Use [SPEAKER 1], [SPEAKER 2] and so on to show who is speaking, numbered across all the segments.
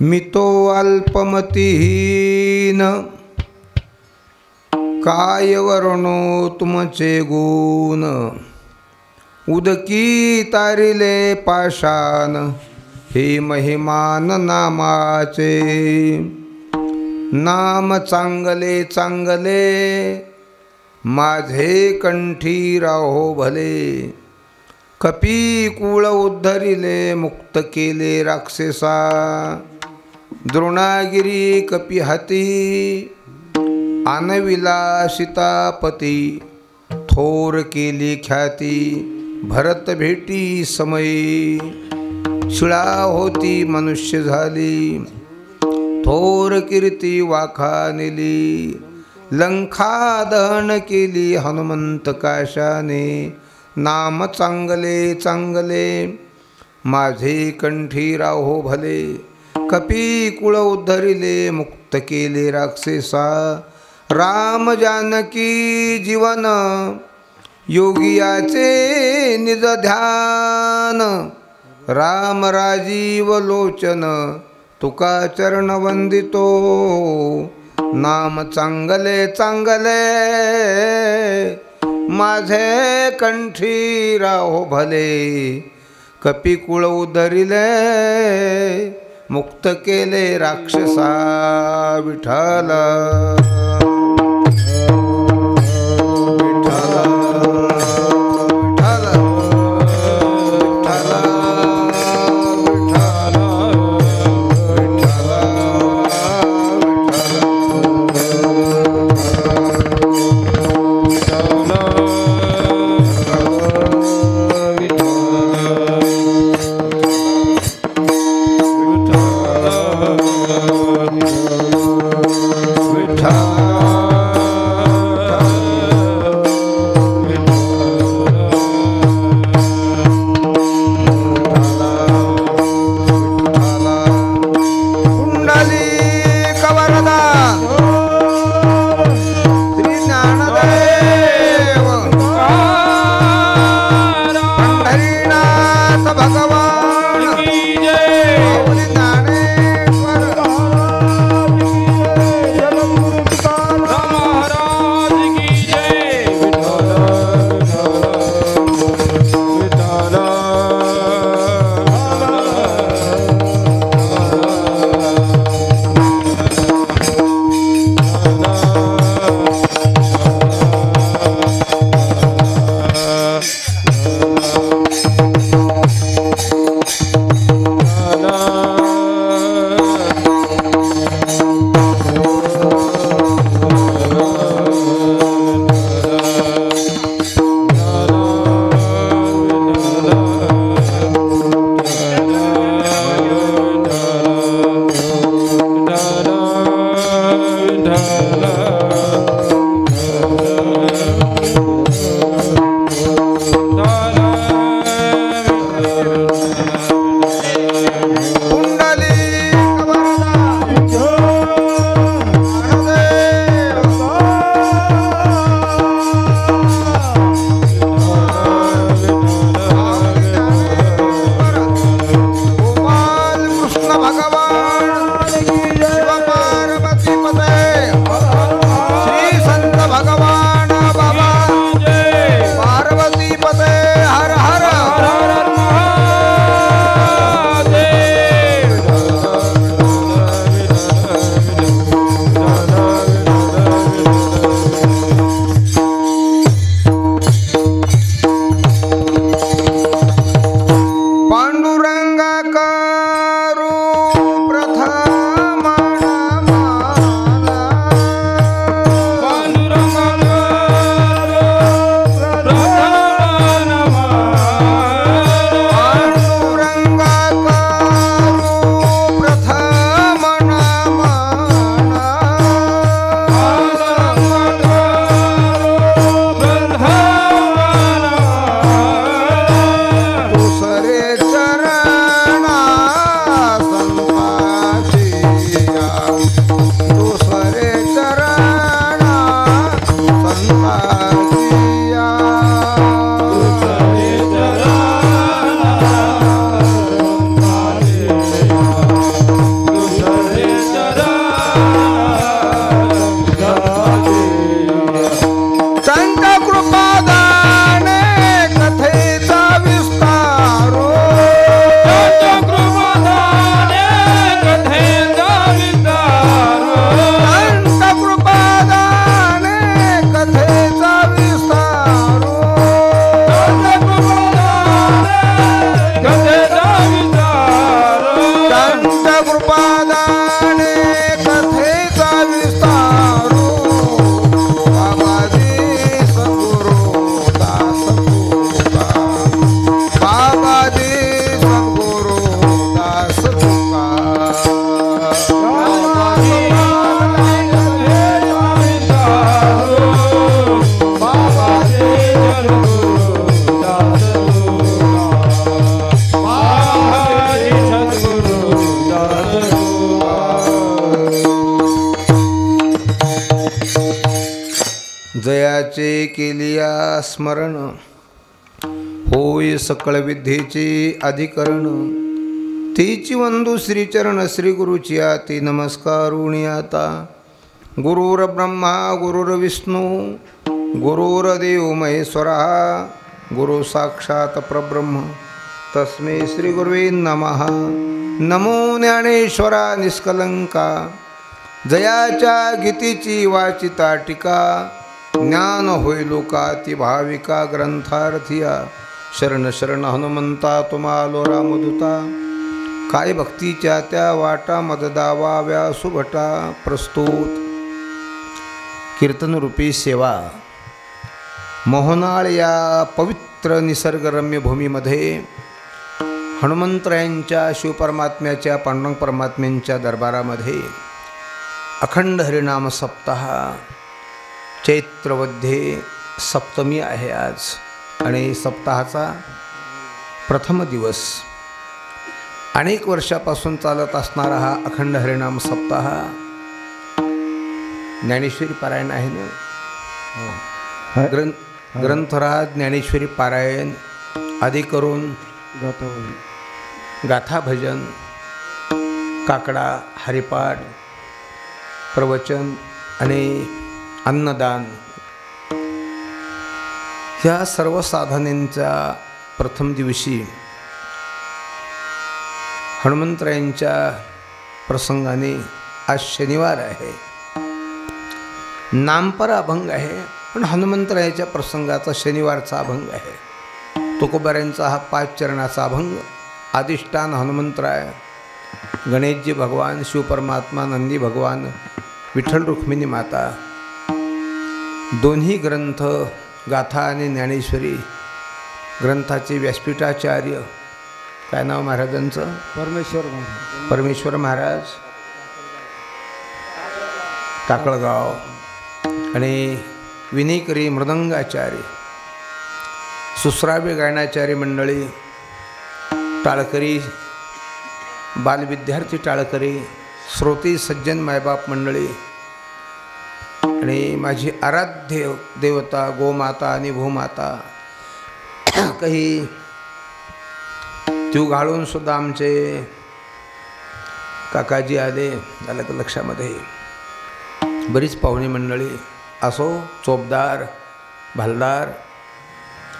[SPEAKER 1] मितो अल्पमतिहीन काय वर्णो तुमचे गुण उदकी तारिले पाषाण हे महिमान नामाचे नाम चांगले चांगले माझे कंठी राहो भले कपी कुळ उद्धरिले मुक्त केले राक्षसा द्रोणागिरी कपी हाती आनविला सीतापती थोर केली ख्याती भरत भेटी समयी शिळा होती मनुष्य झाली थोर कीर्ती वाखानिली लंका दहन केली हनुमंत काशाने नाम चांगले चांगले माझे कंठी राहो भले कपी कुळ उद्धरिले मुक्त केले राक्षसा राम जानकी जीवन योगियाचे निज ध्यान राम राजीव लोचन तुका चरण वंदितो नाम चांगले चांगले माझे कंठी राहो भले कपी कुळ उद्धरिले मुक्त केले राक्षसा विठ्ठल
[SPEAKER 2] विठ्ठल
[SPEAKER 1] जयाचे केलिया स्मरण होय सकळ विद्येचे अधिकरण तीची वंदू श्रीचरण श्री गुरुची आती नमस्कारुणी आता गुरुर ब्रह्मा गुरुर विष्णू गुरुर्देव महेश्वरा गुरु साक्षात परब्रह्म तस्मै श्री गुरुवे नमः. नमो ज्ञानेश्वरा निष्कलंका जयाच्या गीतेची वाचिता टीका ज्ञान होय लोकाती भाविका ग्रंथार्थिया शरण शरण हनुमंता तुम्हालो रामदूता काय भक्तीच्या त्या वाटा मददावा व्यासुभटा प्रस्तुत कीर्तनरूपी सेवा मोहनाळ या पवित्र निसर्गरम्य भूमीमध्ये हनुमंतरायांच्या शिवपरमात्म्याच्या पांडुरंग परमात्म्यांच्या दरबारामध्ये अखंड हरिनाम सप्ताह चैत्रमध्ये सप्तमी आहे आज आणि सप्ताहाचा प्रथम दिवस. अनेक वर्षापासून चालत असणारा हा अखंड हरिनाम सप्ताह ज्ञानेश्वरी पारायण आहे ना. ग्रंथराज ज्ञानेश्वरी पारायण आदी करून गाथा भजन काकडा हरिपाठ प्रवचन आणि अन्नदान ह्या सर्व साधनेंच्या प्रथम दिवशी हनुमंतरायांच्या प्रसंगाने आज शनिवार आहे. नामपर अभंग आहे पण हनुमंतरायाच्या प्रसंगाचा शनिवारचा अभंग आहे. तुकोबाऱ्यांचा हा 5 चरणाचा अभंग. अधिष्ठान हनुमंतराय गणेशजी भगवान शिवपरमात्मा नंदी भगवान विठ्ठल रुक्मिणी माता दोन्ही ग्रंथ गाथा आणि ज्ञानेश्वरी ग्रंथाचे व्यासपीठाचार्य काय नाव महाराजांचं परमेश्वर महाराज टाकळगाव आणि विनेकरी मृदंगाचार्य सुश्राव्य गायनाचार्य मंडळी टाळकरी बालविद्यार्थी टाळकरी श्रोती सज्जन मायबाप मंडळी आणि माझी आराध्य देवता गोमाता आणि भूमाता काही तीव घालून सुद्धा आमचे काकाजी आले झालं का लक्षामध्ये. बरीच पाहुणी मंडळी असो चोपदार भालदार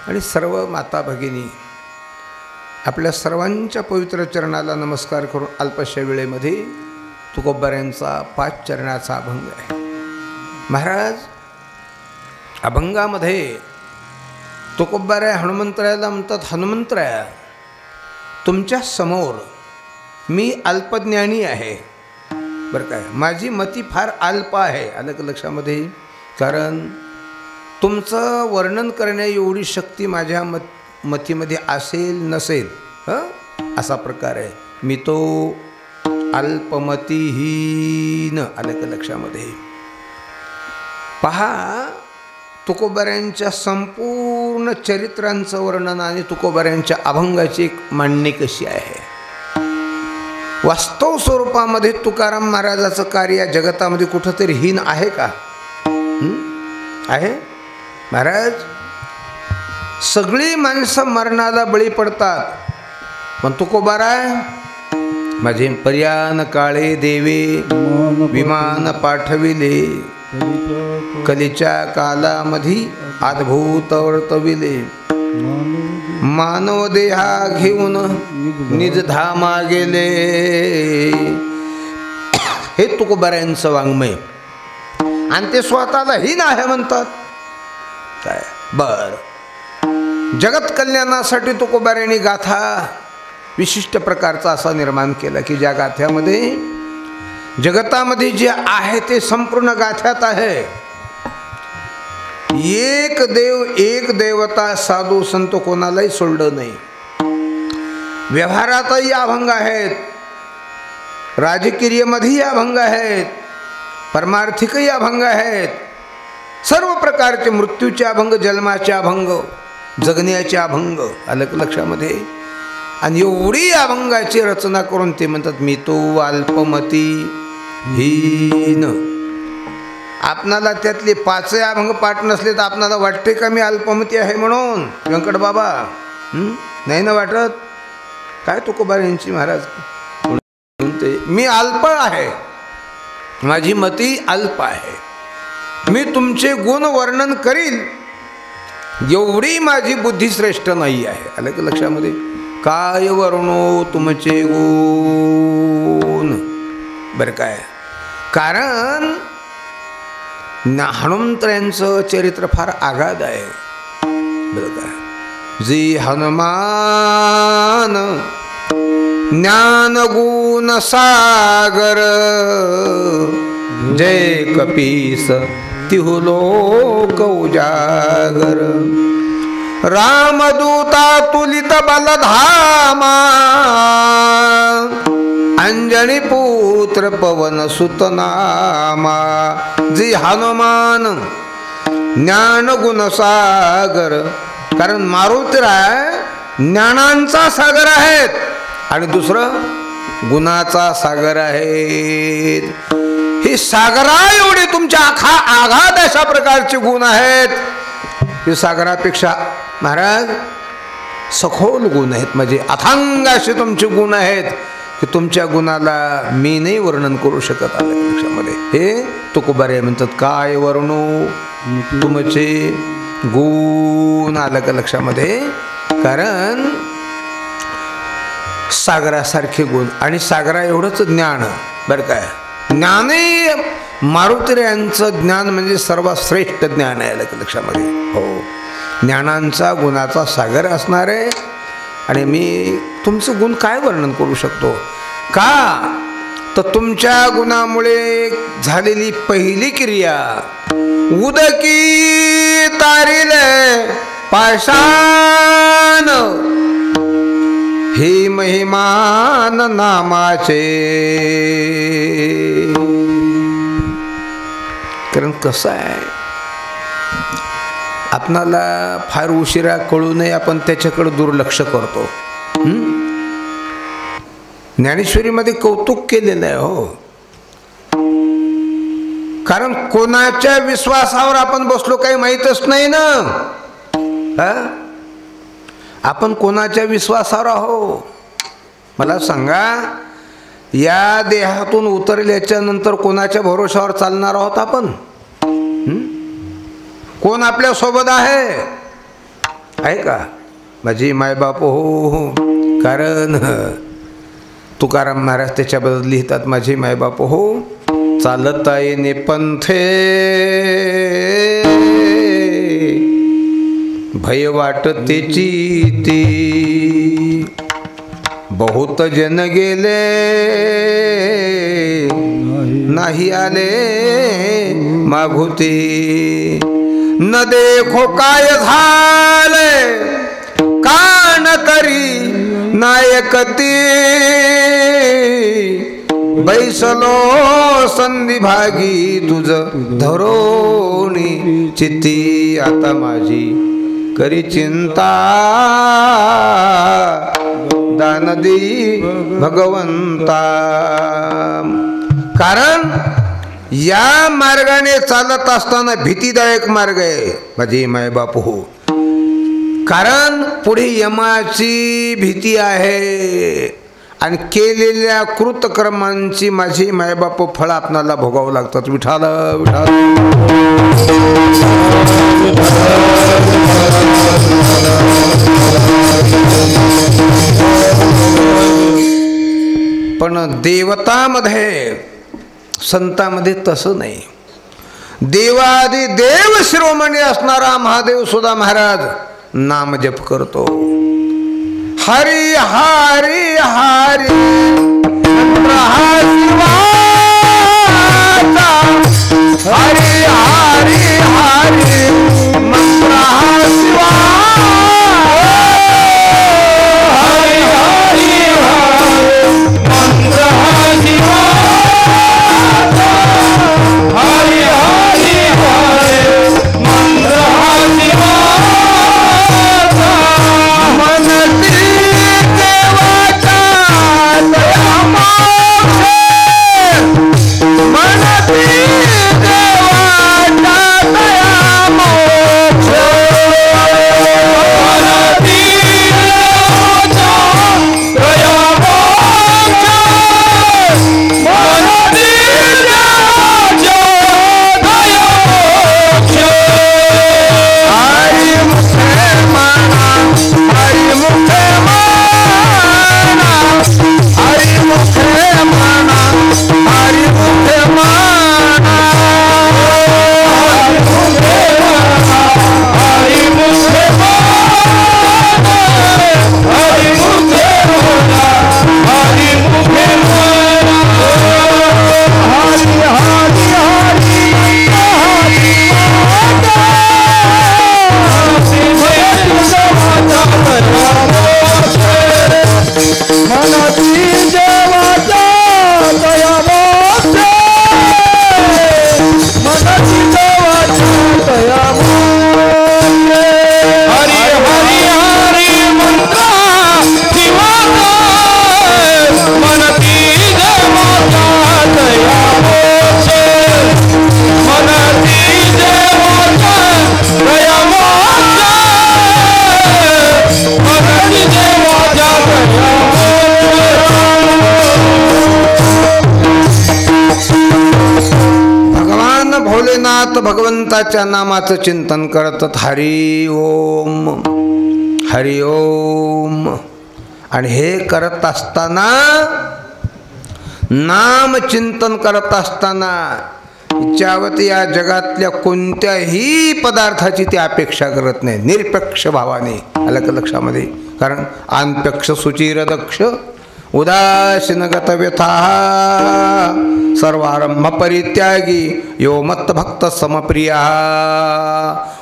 [SPEAKER 1] आणि सर्व माता भगिनी आपल्या सर्वांच्या पवित्र चरणाला नमस्कार करून अल्पशा वेळेमध्ये तुकोबाऱ्यांचा 5 चरणाचा अभंग आहे. महाराज अभंगामध्ये तुकोबाऱ्या हनुमंतरायाला म्हणतात हनुमंतराया तुमच्या समोर मी अल्पज्ञानी आहे बरं काय. माझी मती फार अल्प आहे आलं का लक्षामध्ये. कारण तुमचं वर्णन करण्या एवढी शक्ती माझ्या मतीमध्ये असेल नसेल असा प्रकार आहे. मी तो अल्पमतीहीन आलं का लक्षामध्ये. पहा तुकोबाऱ्यांच्या संपूर्ण चरित्रांचं वर्णन आणि तुकोबाऱ्यांच्या अभंगाची एक मांडणी कशी आहे. वास्तव स्वरूपामध्ये तुकाराम महाराजाचं कार्य या जगतामध्ये कुठंतरी हीन आहे का. आहे महाराज. सगळी माणसं मरणाला बळी पडतात पण तुकोबारा माझे पर्यान काळे देवे विमान पाठविले कलीच्या कालामधी अद्भुत वर्तविले मानव देहा घेऊन निजधामा गेले. हे तुकोबाऱ्यांचं वाङ्मय आणि ते स्वतःला हीन आहे म्हणतात काय. बर जगत कल्याणासाठी तुकोबाऱ्यांनी गाथा विशिष्ट प्रकारचा असा निर्माण केला की ज्या गाथ्यामध्ये जगतामध्ये जे आहे ते संपूर्ण गाथ्यात आहे. एक देव एक देवता साधू संत कोणालाही सोडलं नाही. व्यवहारातही अभंग आहेत, राजकीयमध्येही अभंग आहेत, परमार्थिकही अभंग आहेत. सर्व प्रकारचे मृत्यूचे अभंग जन्माचे अभंग जगण्याचे अभंग आलं लक्षामध्ये. आणि एवढी अभंगाची रचना करून ते म्हणतात मी तो अल्पमती हीन. आपणाला त्यातले 5 अभंग पाठ नसले तर आपणाला वाटते का मी अल्पमती आहे म्हणून व्यंकट बाबा? नाही ना वाटत? काय तुकोबा यांची महाराज म्हणते मी अल्प आहे, माझी मती अल्प आहे, मी तुमचे गुण वर्णन करील एवढी माझी बुद्धी श्रेष्ठ नाही आहे. आलं का लक्षामध्ये? काय वर्णो तुमचे गुण. बरं काय, कारण हनुमंतरायांचं चरित्र फार आगाध आहे. बरं काय, जी हनुमान ज्ञान गुण सागर, जय कपीस तिहु लोक उजागर, रामदूता तुलित बलधामा, अंजनी पुत्र पवन सुतनामा. जी हनुमान ज्ञान गुण सागर, कारण मारुतीराय ज्ञानांचा सागर आहेत आणि दुसरं गुणाचा सागर आहेत. ही सागरा एवढे तुमच्या आघात अशा प्रकारचे गुण आहेत. हे सागरापेक्षा महाराज सखोल गुण आहेत, म्हणजे अथांग असे तुमचे गुण आहेत की तुमच्या गुणाला मी नाही वर्णन करू शकत. आलं लक्षामध्ये? हे तुकोबारे म्हणतात काय वर्णो तुमचे गुण. आलं का लक्षामध्ये? कारण सागरासारखे गुण आणि सागरा एवढंच ज्ञान. बरं काय, ज्ञाने मारुतीरायांचं ज्ञान म्हणजे सर्वात श्रेष्ठ ज्ञान आहे. आलं का लक्षामध्ये? हो, ज्ञानांचा गुणाचा सागर असणार आहे. आणि मी तुमचं गुण काय वर्णन करू शकतो का? तर तुमच्या गुणामुळे झालेली पहिली क्रिया उदकी तारिले पाषाण, हे महिमान नामाचे. कारण कसं आहे, आपणाला फार उशिरा कळू नये आपण त्याच्याकडे दुर्लक्ष करतो. ज्ञानेश्वरीमध्ये कौतुक केलेलं आहे हो. कारण कोणाच्या विश्वासावर आपण बसलो काही माहीतच नाही ना. आपण कोणाच्या विश्वासावर आहो मला सांगा? या देहातून उतरल्याच्या नंतर कोणाच्या भरोशावर चालणार आहोत आपण? कोण आपल्या सोबत आहे का? माझी मायबाप हो. कारण तुकाराम महाराज त्याच्याबद्दल लिहितात, माझे मायबाप हो चालता येणे पंथे, भय वाटतेची ती, बहुत जन गेले नाही आले मागुती, न देखो काय झाले कान करी नायकती, बैसलो संधी भागी तुझ धरोणी चित्ती, आता माझी करी चिंता दान देई भगवंता. कारण या मार्गाने चालत असताना भीतीदायक मार्ग आहे माझी मायबाप हो. कारण पुढे यमाची भीती आहे आणि केलेल्या कृतकर्मांची माझी मायबाप फळ आपणाला भोगावं लागतात. विठाल विठाल. पण देवतामध्ये संतांमध्ये तसं नाही. देवादी देव शिरोमणी असणारा महादेव सुद्धा महाराज नाम जप करतो. हरी हरी हरी हरी हरी हरी मंत्र शिवा, हरी हरी हरी मंत्र शिवा, हरी हरी हरी मंत्र शिवा. मनती देव मनात भगवंताच्या नामाचं चिंतन करतात. हरी ओम हरी ओम. आणि हे करत असताना, नाम चिंतन करत असताना इच्छावत या जगातल्या कोणत्याही पदार्थाची ती अपेक्षा करत नाही, निरपेक्ष भावाने. आलं का लक्षामध्ये? कारण अनपेक्ष सुचिर दक्ष उदासीनगत व्यथा सर्वारंभ परित्यागी यो मत भक्त समप्रिया.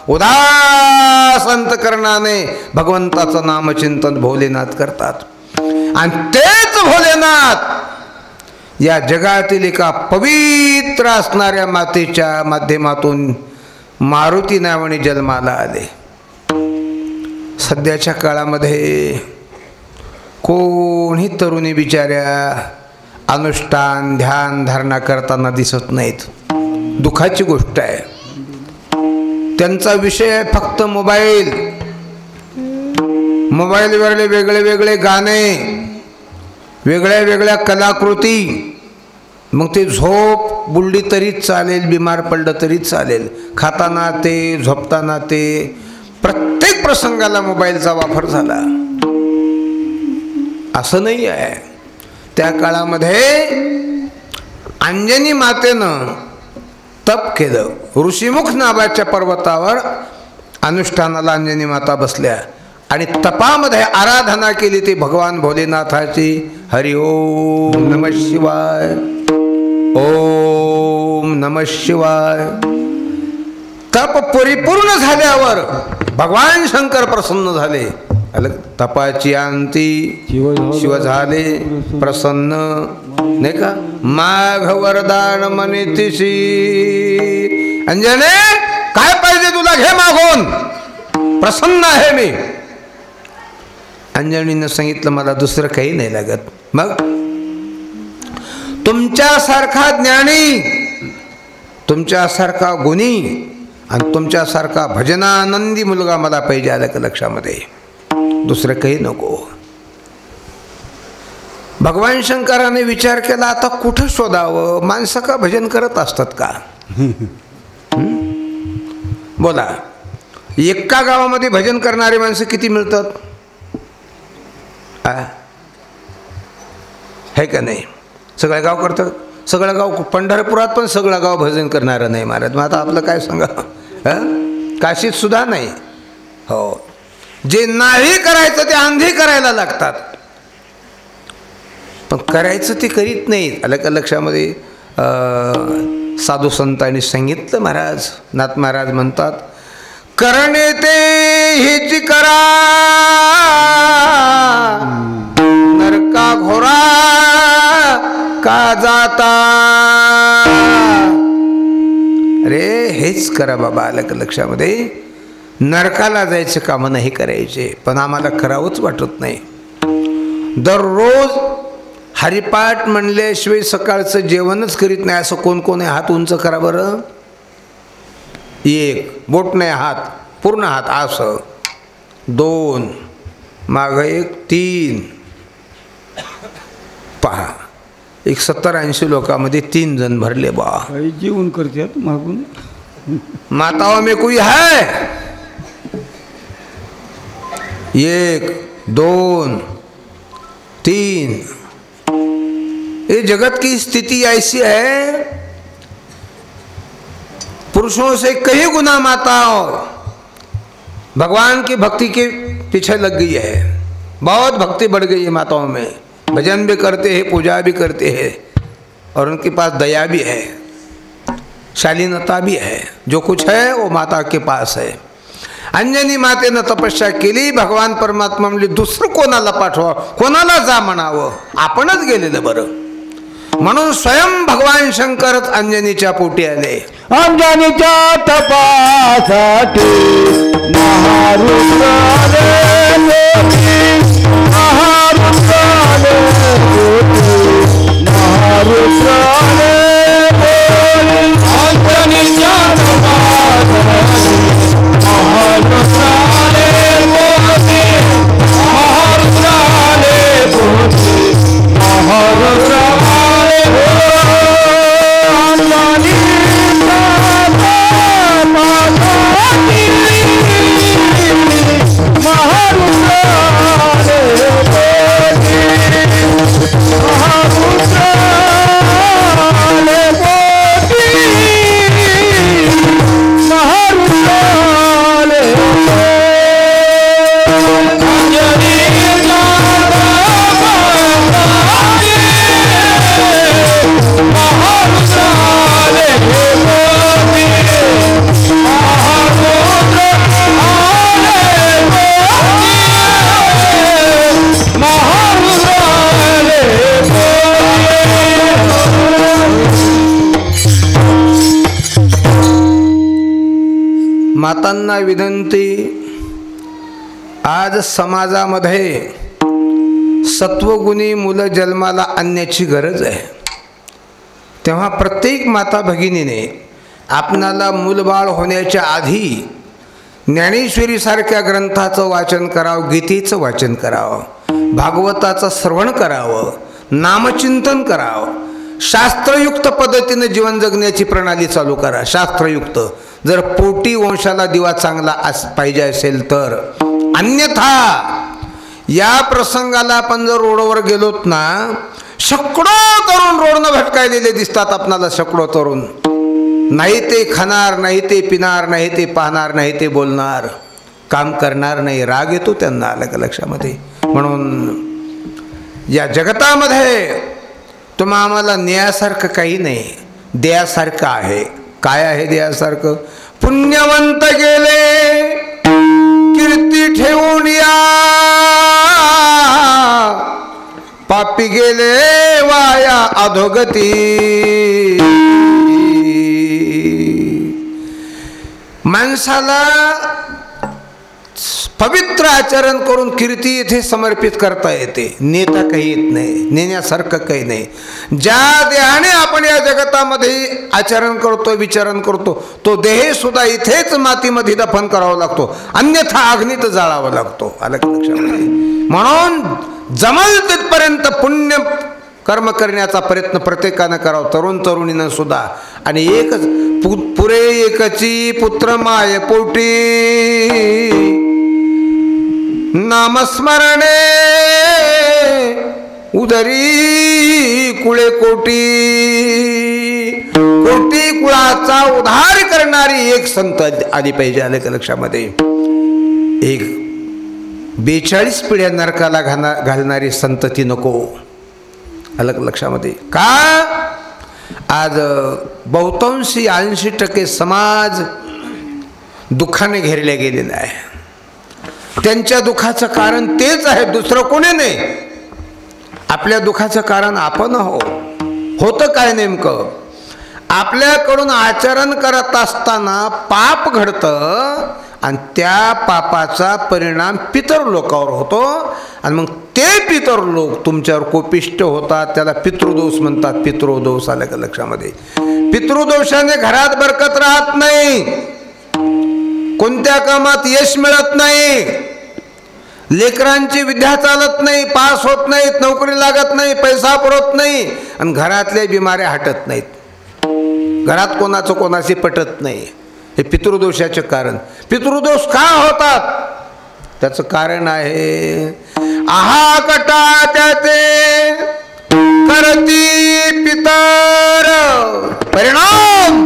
[SPEAKER 1] उदास अंतकरणाने भगवंताचं नामचिंतन भोलेनाथ करतात. आणि तेच भोलेनाथ या जगातील एका पवित्र असणाऱ्या मातेच्या माध्यमातून मारुती नावाने जन्माला आले. सध्याच्या काळामध्ये कोणी तरुणी बिचाऱ्या अनुष्ठान ध्यान धारणा करताना दिसत नाहीत. दुःखाची गोष्ट आहे. त्यांचा विषय फक्त मोबाईल, मोबाईलवरले वेगळे वेगळे गाणे, वेगळ्या वेगळ्या कलाकृती. मग ते झोप बुलडी तरीच चालेल, बिमार पडलं तरीच चालेल, खाताना ते, झोपताना ते, प्रत्येक प्रसंगाला मोबाईलचा वापर झाला. असं नाही आहे. त्या काळामध्ये अंजनी मातेनं तप केलं. ऋषीमुख नावाच्या पर्वतावर अनुष्ठानाला अंजनी माता बसल्या आणि तपामध्ये आराधना केली ती भगवान भोलेनाथाची. हरि ओम नमः शिवाय, ओम नमः शिवाय. तप परिपूर्ण झाल्यावर भगवान शंकर प्रसन्न झाले. तपाची अंती शिव झाले प्रसन्न, नाही का? माघ वरदान मनितिशी. अंजने काय पाहिजे तुला, घे मागून, प्रसन्न आहे मी. अंजनीनं सांगितलं मला दुसरं काही नाही लागत. मग तुमच्यासारखा ज्ञानी, तुमच्यासारखा गुणी आणि तुमच्यासारखा भजनानंदी मुलगा मला पाहिजे. आलं का लक्षामध्ये? दुसरं काही नको. भगवान शंकराने विचार केला, आता कुठं शोधावं? माणसं का भजन करत असतात का? बोला, एका गावामध्ये भजन करणारी माणसं किती मिळतात? है का नाही? सगळं गाव करतं. सगळं गाव, पंढरपुरात पण सगळं गाव भजन करणारं नाही महाराज. मग आता आपलं काय सांगा? काशीत सुद्धा नाही. हो, जे नाही करायचं ते आंधी करायला लागतात, पण करायचं ते करीत नाहीत. आलं का लक्षामध्ये? साधू संतांनी सांगितलं. महाराज नाथ महाराज म्हणतात, करणे ते हिच करा, नरका घोरा का जाता. अरे हेच करा बाबा. आलं का लक्षामध्ये? नरकाला जायचं कामं नाही करायचे, पण आम्हाला करावंच वाटत नाही. दररोज हरिपाठ म्हणल्याशिवाय सकाळचं जेवणच करीत नाही असं कोण कोण आहे? हात उंच करा बरं. एक बोट नाही, हात पूर्ण हात. असं दोन, मागं एक, तीन. पहा, एक 70-80 लोकांमध्ये 3 जण भरले. बा
[SPEAKER 2] जेवण करतात मागून.
[SPEAKER 1] माताओं में कोई है? 1 2 3. ये जगत की स्थिति ऐसी है, पुरुषों से कई गुना माताओं भगवान की भक्ति के पीछे लग गई है. बहुत भक्ति बढ़ गई है माताओं में. भजन भी करते हैं, पूजा भी करते हैं, और उनके पास दया भी है, शालीनता भी है. जो कुछ है वो माता के पास है. अंजनी मातेनं तपस्या केली. भगवान परमात्मा म्हणजे दुसरं कोणाला पाठवा, कोणाला जा म्हणावं, आपणच गेलेलं बरं. म्हणून स्वयं भगवान शंकरच अंजनीच्या पोटी आले.
[SPEAKER 2] अंजनीच्या तपासाठी महारुद्र आले, महारुद्र आले, महारुद्र आले. अंजनीच्या तपासाठी महारुद्र आले, महारुद्र आले, महारुद्र आले.
[SPEAKER 1] मातांना विनंती, आज समाजामध्ये सत्वगुणी मुलं जन्माला आणण्याची गरज आहे. तेव्हा प्रत्येक माता भगिनीने आपणाला मूलबाळ होण्याच्या आधी ज्ञानेश्वरीसारख्या ग्रंथाचं वाचन करावं, गीतेचं वाचन करावं, भागवताचं श्रवण करावं, नामचिंतन करावं, शास्त्रयुक्त पद्धतीने जीवन जगण्याची प्रणाली चालू करा. शास्त्रयुक्त, जर पोटी वंशाला दिवा चांगला पाहिजे असेल तर. अन्यथा या प्रसंगाला आपण जर रोडवर गेलोत ना, शेकडो तरुण रोडनं भटकायलेले दिसतात आपणाला. शेकडो तरुण नाही ते खाणार, नाही ते पिणार, नाही ते पाहणार, नाही ते बोलणार, काम करणार नाही. राग येतो त्यांना, आलं का लक्षामध्ये. म्हणून या जगतामध्ये तुम्हा आम्हाला न्यायासारखं काही नाही, देयासारखं आहे. काय आहे देयासारखं? पुण्यवंत गेले कीर्ती ठेवून या, पापी गेले वाया अधोगती. माणसाला पवित्र आचरण करून कीर्ती येथे समर्पित करता येते, नेता काही येत नाही, नेण्यासारखं काही नाही. ज्या देहाने आपण या जगतामध्ये आचरण करतो, विचारण करतो, तो देह सुद्धा इथेच मातीमध्ये दफन करावा लागतो, अन्यथा अग्नीत जाळावा लागतो. आलं लक्षामध्ये. म्हणून जमल तिथपर्यंत पुण्य कर्म करण्याचा प्रयत्न प्रत्येकानं करावा, तरुण तरुणीनं सुद्धा. आणि एकच पुरे एकची पुत्र माय पोटी, नामस्मरणे उदरी कुळे कोटी. कोटी कुळाचा उद्धार करणारी एक संत आली पाहिजे. आले का लक्षामध्ये. एक 42 पिढ्या नरकाला घालणारी संतती नको. आलं का लक्षामध्ये. का? आज बहुतांशी 80% समाज दुःखाने घेरल्या गेलेला आहे. त्यांच्या दुःखाचं कारण तेच आहे, दुसरं कोणी नाही. आपल्या दुःखाचं कारण आपण होतं काय नेमकं? आपल्याकडून आचरण करत असताना पाप घडतं आणि त्या पापाचा परिणाम पितर लोकावर होतो आणि मग ते पितर लोक तुमच्यावर कोपिष्ट होतात. त्याला पितृदोष म्हणतात. पितृदोष. आलं का लक्षामध्ये. पितृदोषाने घरात बरकत राहत नाही, कोणत्या कामात यश मिळत नाही, लेकरांची विद्या चालत नाही, पास होत नाहीत, नोकरी लागत नाही, पैसा पुरत नाही आणि घरातल्या बिमाऱ्या हटत नाहीत. घरात कोणाचं कोणाशी पटत नाही. हे पितृदोषाचे कारण. पितृदोष का होतात? त्याचं कारण आहे आहा कटा त्याचे करती पितर, परिणाम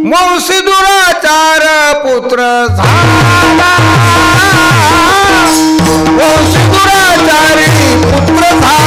[SPEAKER 1] वंशी दुराचार पुत्र झाला. वंशी दुराचारी पुत्र झाला.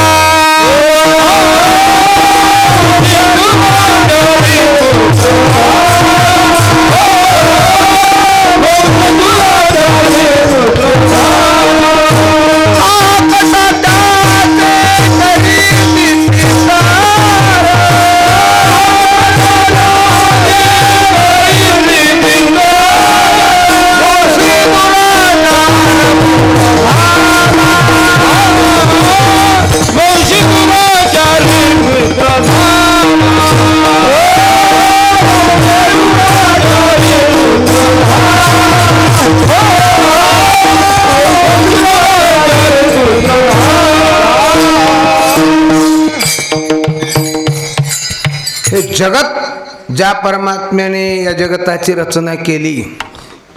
[SPEAKER 1] जगत ज्या परमात्म्याने या जगताची रचना केली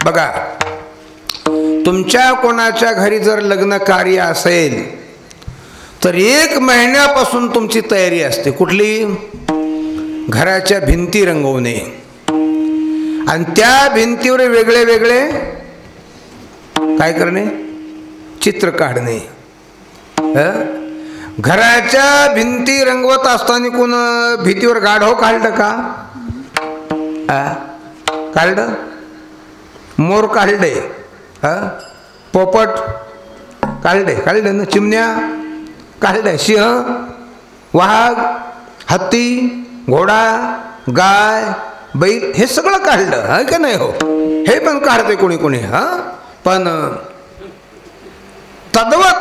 [SPEAKER 1] बघा. तुमच्या कोणाच्या घरी जर लग्न कार्य असेल तर 1 महिन्यापासून तुमची तयारी असते. कुठली? घराच्या भिंती रंगवणे आणि त्या भिंतीवर वेगळे वेगळे काय करणे? चित्र काढणे. घराच्या भिंती रंगवत असताना कोण भिंतीवर गाढव काढलं का? काढलं? मोर काढले, पोपट काढले ना, चिमण्या काढल्या, सिंह, वाघ, हत्ती, घोडा, गाय, बैल, हे सगळं काढलं आहे का नाही? हो. हे पण काढते कोणी कोणी. हां, पण तद्वत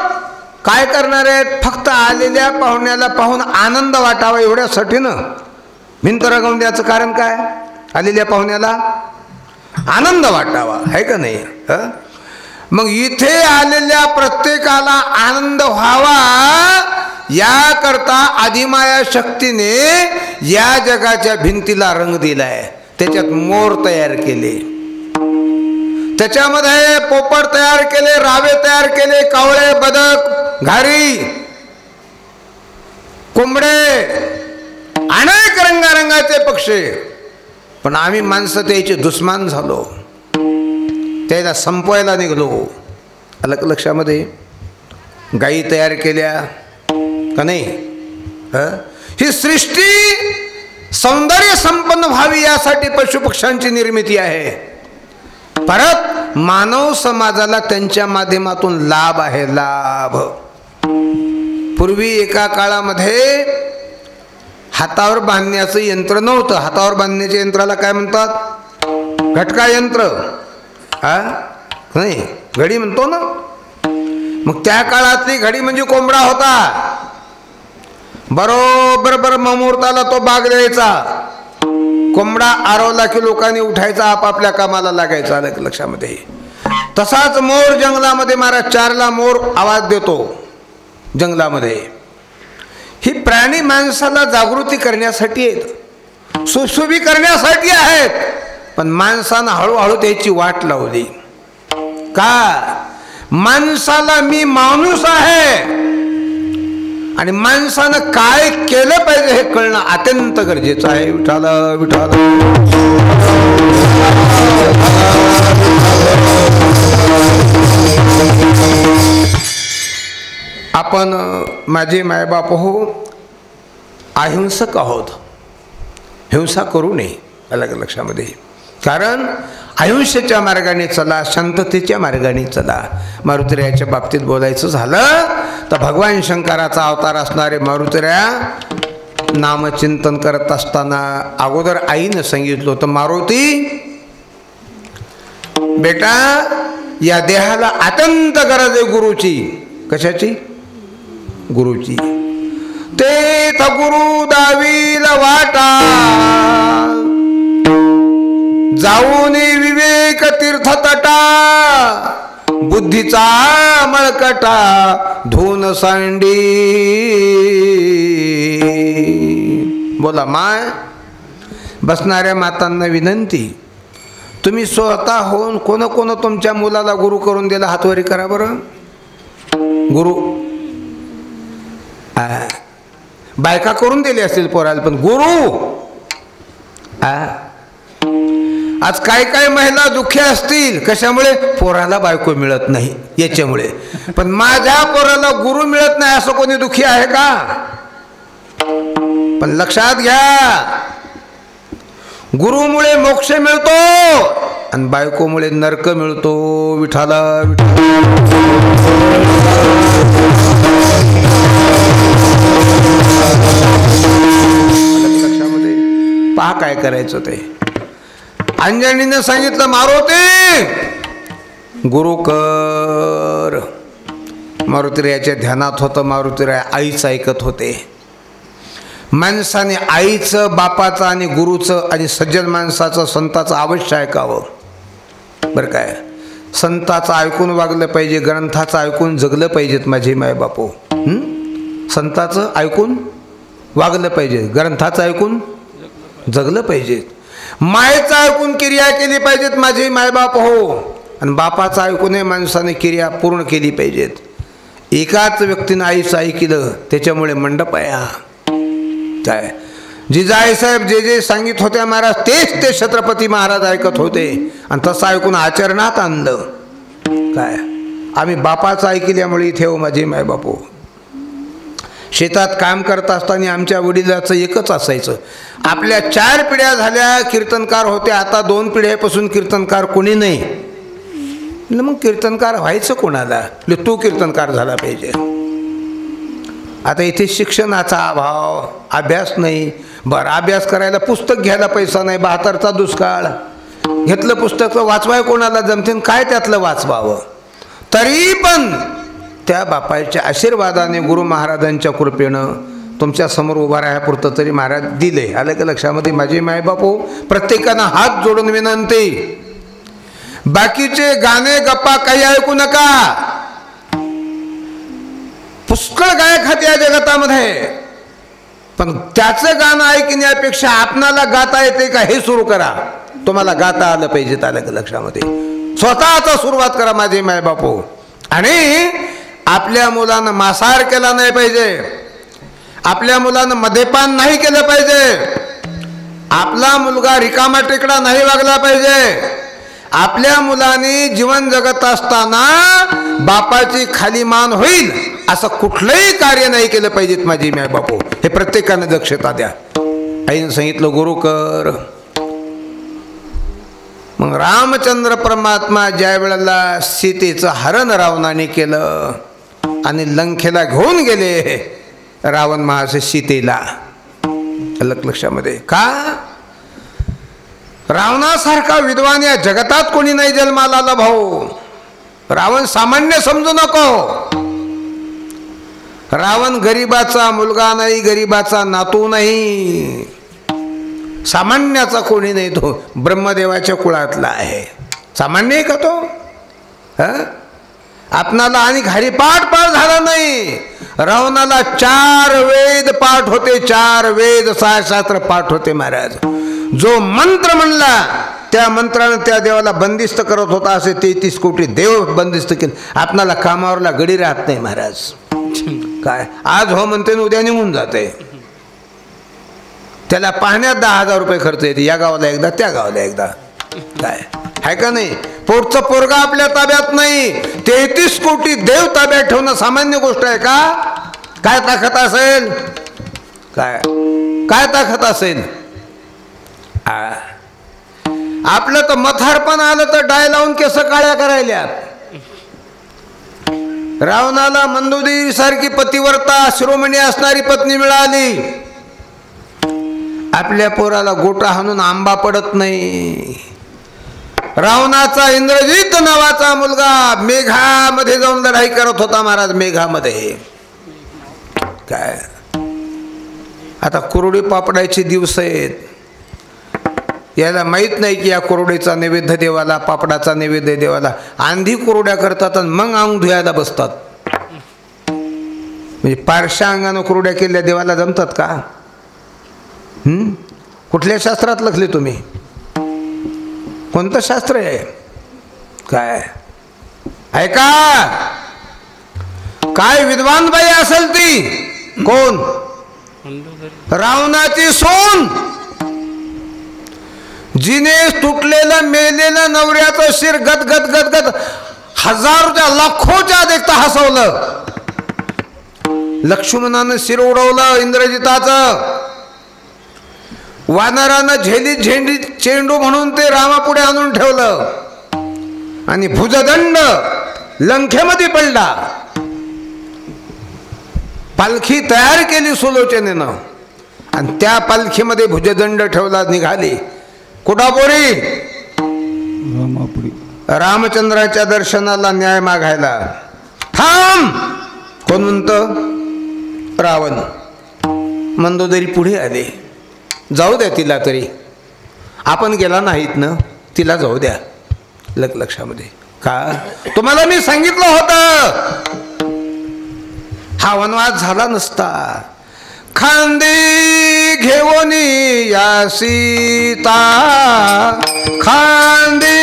[SPEAKER 1] काय करणार आहेत, फक्त आलेल्या पाहुण्याला पाहून आनंद वाटावा एवढ्यासाठी ना भिंत रंगवून द्यायचं कारण काय, आलेल्या पाहुण्याला आनंद वाटावा, आहे का नाही. मग इथे आलेल्या प्रत्येकाला आनंद व्हावा याकरता आदिमाया शक्तीने या जगाच्या भिंतीला रंग दिलाय. त्याच्यात मोर तयार केले, त्याच्यामध्ये पोपट तयार केले, रावे तयार केले, कावळे, बदक, घारी, कोंबडे, अनेक रंगारंगाचे पक्षी. पण आम्ही माणसं त्याचे दुश्मन झालो, त्याला संपवायला निघलो. अलग लक्षामध्ये गायी तयार केल्या का नाही. ही सृष्टी सौंदर्य संपन्न व्हावी यासाठी पशुपक्ष्यांची निर्मिती आहे. परत मानव समाजाला त्यांच्या माध्यमातून लाभ आहे, लाभ. पूर्वी एका काळामध्ये हातावर बांधण्याचं यंत्र नव्हतं. हातावर बांधण्याच्या यंत्राला काय म्हणतात, घटका यंत्र. नाही, घडी म्हणतो ना. मग त्या काळातली घडी म्हणजे कोंबडा होता. बरोबर मुहूर्ताला तो बाग द्यायचा. कोंबडा आरवला की लोकांनी उठायचा, आपापल्या कामाला लागायचा. लक्षामध्ये तसाच मोर जंगलामध्ये महाराज 4ला मोर आवाज देतो जंगलामध्ये. ही प्राणी माणसाला जागृती करण्यासाठी आहेत, सुशोभी करण्यासाठी आहेत. पण माणसानं हळूहळू त्याची वाट लावली. का, माणसाला मी माणूस आहे आणि माणसानं काय केलं पाहिजे हे कळणं अत्यंत गरजेचं आहे. विठाला विठाला आपण माझे मायबाप हो, अहिंसक आहोत. हिंसा करू नये, अलग लक्षामध्ये. कारण अहिंसेच्या मार्गाने चला, शांततेच्या मार्गाने चला. मारुतीरायाच्या बाबतीत बोलायचं झालं तर भगवान शंकराचा अवतार असणारे मारुतीराया नामचिंतन करत असताना अगोदर आईनं सांगितलं होतं, मारुती बेटा या देहाला अत्यंत गरज आहे गुरुची. कशाची, गुरुची. तेथ गुरु दावील वाटा, जाऊन विवेक तीर्थ तटा, बुद्धीचा मळकटा धुन सांडी. बोला माय. बसणाऱ्या मातांना विनंती, तुम्ही स्वतः होऊन कोण कोण तुमच्या मुलाला गुरु करून दिला, हातवरी करा बरं. गुरु बायका करून दिली असतील पोराला, पण गुरु. आज काय काय महिला दुःखी असतील, कशामुळे, पोराला बायको मिळत नाही याच्यामुळे. पण माझ्या पोराला गुरु मिळत नाही असं कोणी दुःखी आहे का. पण लक्षात घ्या, गुरुमुळे मोक्ष मिळतो आणि बायकोमुळे नरक मिळतो. विठाला लक्षामध्ये पहा काय करायचं ते. अंजनीने सांगितलं, मारुती गुरु कर. मारुतीरायाच्या ध्यानात होतं. मारुतीराय आईचं ऐकत होते. माणसाने आईचं, बापाचं आणि गुरुचं आणि सज्जन माणसाचं, संताचं अवश्य ऐकावं बरं काय. संताचं ऐकून वागलं पाहिजे, ग्रंथाचं ऐकून जगलं पाहिजेत माझे मायबापो. संताचं ऐकून वागलं पाहिजे, ग्रंथाचं ऐकून जगलं पाहिजे, मायेचं ऐकून क्रिया केली पाहिजेत माझे मायबाप हो. आणि बापाचं ऐकून माणसाने क्रिया पूर्ण केली पाहिजेत. एकाच व्यक्तीनं आईचं ऐकलं त्याच्यामुळे मंडप आहे. काय जिजाईसाहेब जे जे सांगित होत्या महाराज तेच ते छत्रपती महाराज ऐकत होते आणि तसं ऐकून आचरणात आणलं. काय आम्ही बापाचं ऐकल्यामुळे इथे हो माझे मायबापू. शेतात काम करत असताना आमच्या वडिलाचं एकच असायचं, आपल्या 4 पिढ्या झाल्या कीर्तनकार होते, आता 2 पिढ्यापासून कीर्तनकार कोणी नाही. मग कीर्तनकार व्हायचं कोणाला, तू कीर्तनकार झाला पाहिजे. आता इथे शिक्षणाचा अभाव, अभ्यास नाही. बरं अभ्यास करायला पुस्तक घ्यायला पैसा नाही, 72चा दुष्काळ. घेतलं पुस्तक वाचवाय कोणाला जमते काय त्यातलं वाचवावं. तरी पण त्या बापाच्या आशीर्वादाने गुरु महाराजांच्या कृपेनं तुमच्या समोर उभा राहापुरतं तरी महाराज दिले. आलं का लक्षामध्ये माझे मायबापू. प्रत्येकानं हात जोडून विनंती, बाकीचे गाणे गप्पा काही ऐकू नका. पुष्कळ गायक आहेत या जगतामध्ये, पण त्याचं गाणं ऐकण्यापेक्षा आपणाला गाता येते का हे सुरू करा. तुम्हाला गाता आलं पाहिजे. आलं का लक्षामध्ये. स्वतःचा सुरुवात करा माझे मायबापू. आणि आपल्या मुलानं मांसाहार केला नाही पाहिजे, आपल्या मुलानं मद्यपान नाही केलं पाहिजे, आपला मुलगा रिकामा टेकडा नाही वागला पाहिजे. आपल्या मुलांनी जीवन जगत असताना बापाची खाली मान होईल असं कुठलंही कार्य नाही केलं पाहिजेत माझी माय बापू. हे प्रत्येकानं दक्षता द्या. आईनं सांगितलं गुरु कर. मग रामचंद्र परमात्मा ज्या वेळेला सीतेचं हरण रावणाने केलं आणि लंकेला घेऊन गेले रावण महासे सीतेला. लक्षामध्ये का रावणासारखा विद्वान या जगतात कोणी नाही जन्माला आला भाऊ. रावण सामान्य समजू नको. रावण गरीबाचा मुलगा नाही, गरीबाचा नातू नाही, सामान्याचा कोणी नाही. तो ब्रह्मदेवाच्या कुळातला आहे. सामान्य आहे का तो? आपणाला आणि घारीपाठ पाठ झाला नाही. रावणाला 4 वेद पाठ होते, 4 वेद 6 शास्त्र पाठ होते महाराज. जो मंत्र म्हणला त्या मंत्राने त्या देवाला बंदिस्त करत होता. असे 33 कोटी देव बंदिस्त केले. आपणाला कामावरला गडी राहत नाही महाराज. काय आज हो म्हणते उद्या निघून जाते. त्याला पाहण्यात 10,000 रुपये खर्च येते. या गावाला एकदा, त्या गावाला एकदा. काय आहे का नाही. पोटचं पोरगा आपल्या ताब्यात नाही. 33 कोटी देव ताब्यात ठेवणं सामान्य गोष्ट आहे का? काय ताकद असेल, काय ताकद असेल. आपलं तर मथारपण आलं तर डाय लावून केस काळ्या करायल्या. रावणाला मंदोदरी सारखी पतिव्रता शिरोमणी असणारी पत्नी मिळाली. आपल्या पोराला गोटा हाणून आंबा पडत नाही. रावणाचा इंद्रजित नावाचा मुलगा मेघामध्ये जाऊन लढाई करत होता महाराज. मेघामध्ये काय आता कुरडी पापडायचे दिवस आहेत. याला माहीत नाही की या कुरडीचा नैवेद्य देवाला, पापडाचा नैवेद्य देवाला. आंधी कुरड्या करतात आणि मग अंग धुयाला बसतात. म्हणजे पारशा अंगानं कुरड्या केल्या देवाला जमतात का? कुठल्या शास्त्रात लखले तुम्ही? कोणतं शास्त्र आहे? काय ऐका, काय विद्वान बाई असेल ती. कोण? रावणाची सून, जिने तुटलेलं मेलेलं नवऱ्याचं शिर गद गद गद गद हजारोच्या लाखोच्या देखता हसवलं. लक्ष्मणानं शिर उडवलं इंद्रजिताचं. वानरानं झेली झेंडी चेंडू म्हणून ते रामापुढे आणून ठेवलं आणि भुजदंड लंकेमध्ये पडला. पालखी तयार केली सुलोचनेनं आणि त्या पालखीमध्ये भुजदंड ठेवला. निघाली कुडापोरी रामचंद्राच्या दर्शनाला न्याय मागायला. थांब. कोण म्हणतं? रावण. मंदोदरी पुढे आले. जाऊ द्या तिला तरी, आपण गेला नाहीत ना, तिला जाऊ द्या. लक्षामध्ये का तुम्हाला मी सांगितलं होतं हा वनवास झाला नसता. खांदी घेऊन या सीता, खांदी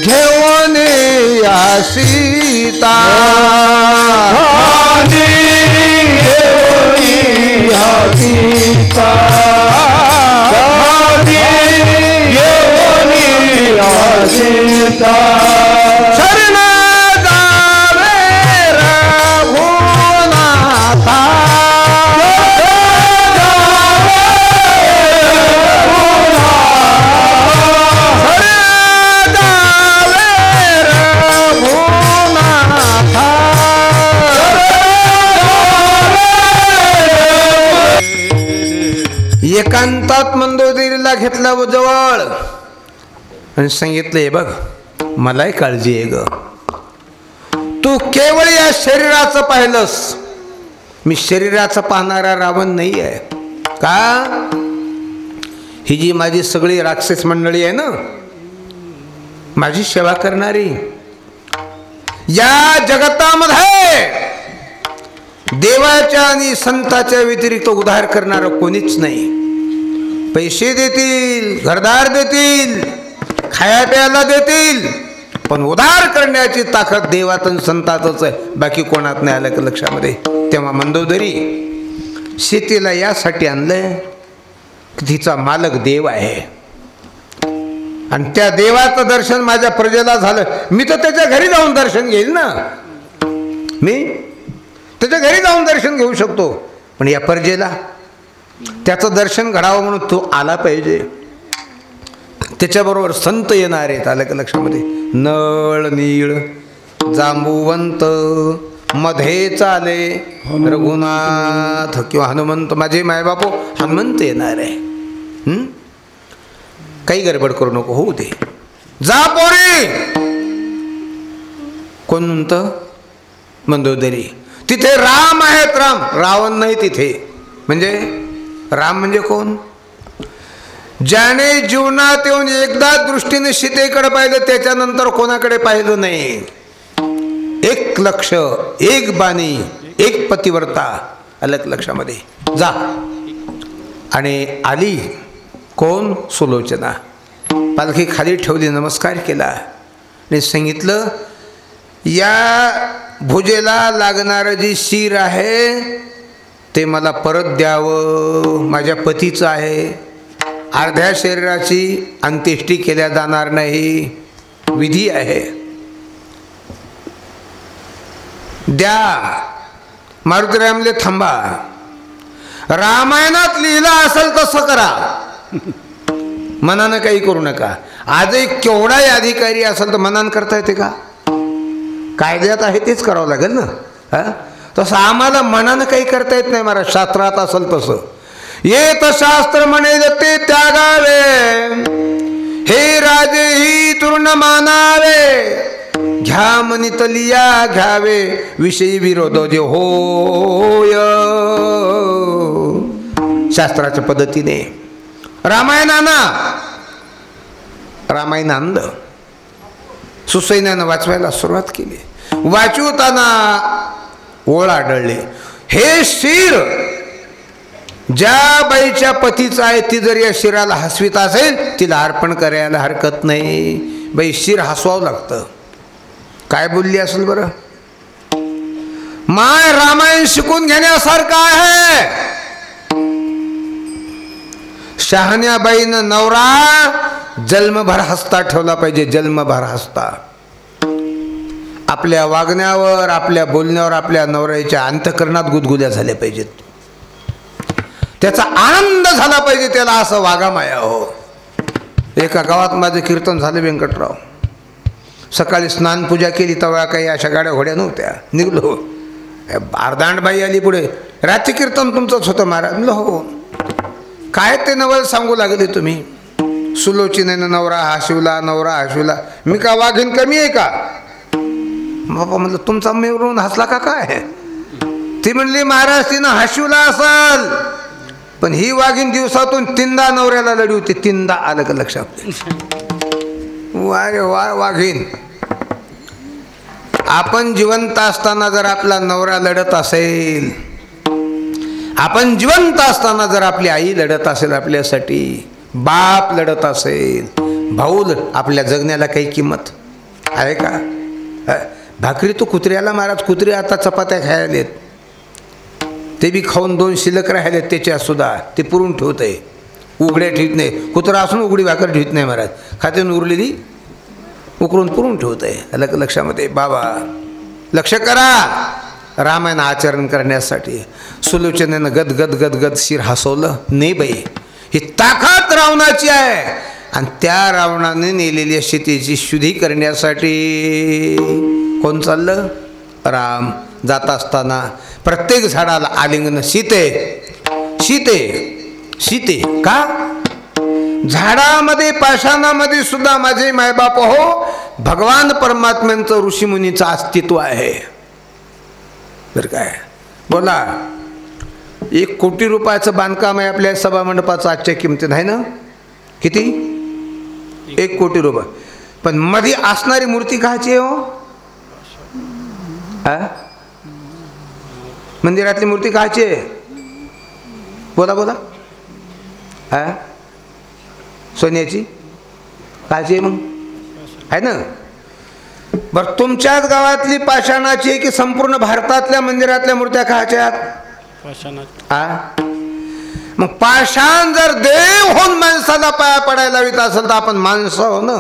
[SPEAKER 1] घेऊन या सीता,
[SPEAKER 2] खांदी घेऊन या सीता, खांदी घेऊन या सीता.
[SPEAKER 1] शरण जावे रघुनाथा, एकांतात मंदोदरीला घेतला जवळ. आणि सांगितलं, हे बघ मलाही काळजी आहे ग, तू केवळ या शरीराचं पाहिलंस, मी शरीराचं पाहणारा रावण नाही आहे का? ही जी माझी सगळी राक्षस मंडळी आहे ना, माझी सेवा करणारी, या जगतामध्ये देवाच्या आणि संताच्या व्यतिरिक्त उद्धार करणारं कोणीच नाही. पैसे देतील, घरदार देतील, खाया प्यायला देतील, पण उद्धार करण्याची ताकद देवात आणि संतातच आहे, बाकी कोणात नाही. आलं का लक्षामध्ये? तेव्हा मंदोदरी सीतेला यासाठी आणलंय की तिचा मालक देव आहे, आणि त्या देवाचं दर्शन माझ्या प्रजेला झालं, मी तर त्याच्या घरी जाऊन दर्शन घेईल ना, मी त्याच्या घरी जाऊन दर्शन घेऊ शकतो, पण या प्रजेला त्याचं दर्शन घडावं म्हणून तो आला पाहिजे. त्याच्याबरोबर संत येणार आहेत. आलं का लक्षामध्ये? नळ नीळ जांबुवंत मध्ये चाले रघुनाथ किंवा हनुमंत, माझे मायबापू हनुमंत येणार आहे. काही गडबड करू नको, होऊ दे, जा पोरी. कोण म्हणतं? मंदोदरी. तिथे राम आहेत, राम, रावण नाही तिथे. म्हणजे राम म्हणजे कोण? ज्याने जीवनात येऊन एकदा दृष्टीने सीतेकडे पाहिलं, त्याच्यानंतर कोणाकडे पाहिलं नाही. एक लक्ष, एक बाणी, एक पतिव्रता. अलग लक्षामध्ये जा. आणि आली कोण? सुलोचना. पालखी खाली ठेवली, नमस्कार केला आणि सांगितलं, या भुजेला लागणारं जी शिर आहे ते मला परत द्यावं, माझ्या पतीचं आहे. अर्ध्या शरीराची अंत्येष्टी केल्या जाणार नाही, विधी आहे, द्या. मारुतीरामले थांबा, रामायणात लिहिलं असेल तसं करा, मनानं काही करू नका. आजही केवढाही अधिकारी असेल तर मनानं करता येते का? कायद्यात आहे तेच करावं लागेल ना. तसं आम्हाला मनानं काही करता येत नाही महाराज. शास्त्रात असेल तसं, येत शास्त्र म्हणे ते त्यागावे, हे राजे ही तूर्ण मानावे, घ्या मनितलिया घ्यावे, विषयी विरोध जे होय. शास्त्राच्या पद्धतीने रामायण आणलं, सुसैन्यानं वाचवायला सुरुवात केली. वाचवताना ओळ आढळले, हे शिर ज्या बाईच्या पतीचं आहे, ती जर या शिराला हसवीत असेल, तिला अर्पण करायला हरकत नाही. बाई, शिर हसवावं लागतं. काय बोलली असेल बरं? माय रामायण शिकून घेण्यासारखं आहे. शहाण्याबाईनं नवरा जन्मभर हसता ठेवला पाहिजे, जन्मभर हसता. आपल्या वागण्यावर, आपल्या बोलण्यावर आपल्या नवऱ्याच्या अंतःकरणात गुदगुल्या झाल्या पाहिजेत, त्याचा आनंद झाला पाहिजे त्याला, असं वागा माया हो. एका गावात माझं कीर्तन झालं व्यंकटराव. सकाळी स्नान पूजा केली तेव्हा काही अशा गाड्या घोड्या नव्हत्या. निघलो, अर्धांडबाई आली पुढे, रात्री कीर्तन तुमचंच होतं महाराज. म्हणलं हो. काय ते नवल सांगू लागले तुम्ही? सुलोचनेनं नवरा हाशिवला, नवरा हाशिवला. मी का वाघीन कमी आहे का? बाबा म्हणलं, तुमचा मिळून हसला का काय? ती म्हणली, महाराज तिनं हाशिवला असाल, पण ही वाघीन दिवसातून 3दा नवऱ्याला लढी होती. 3दा. आलं का लक्षात? वा रे वा वाघीन. आपण जिवंत असताना जर आपला नवरा लढत असेल, आपण जिवंत असताना जर आपली आई लढत असेल आपल्यासाठी, बाप लढत असेल, भाऊ, आपल्या जगण्याला काही किंमत आहे का? भाकरी तो कुत्र्याला महाराज, कुत्रे आता चपात्या खायला येत, ते बी खाऊन 2 शिल्लक राहिले त्याच्या सुद्धा ते पुरून ठेवत आहे, उघड्या ठेवत नाही. कुत्रा असून उघडी भाकर ठेवत नाही महाराज, खात्यान उरलेली उकरून पुरून ठेवत आहे. अलग लक्षामध्ये बाबा लक्ष करा. रामायण आचरण करण्यासाठी सुलोचनेनं गदगद गदगद शिर हसवलं. नाही बाई, ही ताकद रावणाची आहे, आणि त्या रावणाने नेलेल्या सीतेची शुद्धी करण्यासाठी कोण चाललं? राम. जात असताना प्रत्येक झाडाला आलिंगन, सीते सीते सीते. का? झाडामध्ये पाषाणामध्ये सुद्धा माझे मायबाप हो, भगवान परमात्म्यांचं ऋषीमुनीचं अस्तित्व आहे. बरं काय बोला, 1 कोटी रुपयाचं बांधकाम आहे आपल्या सभा मंडपाचं आजच्या किमतीत आहे ना. किती? 1 कोटी रुपये. पण मध्ये असणारी मूर्ती कायची हो? मंदिरातली मूर्ती कायची आहे? बोला बोला. सोन्याची कायची आहे मग? आहे ना. बरं, तुमच्याच गावातली पाषाणाची आहे की संपूर्ण भारतातल्या मंदिरातल्या मूर्त्या कायच्या आहेत? मग पाषाण जर देव होऊन माणसाला पाया पडायला लावित असेल तर आपण माणसं हो ना.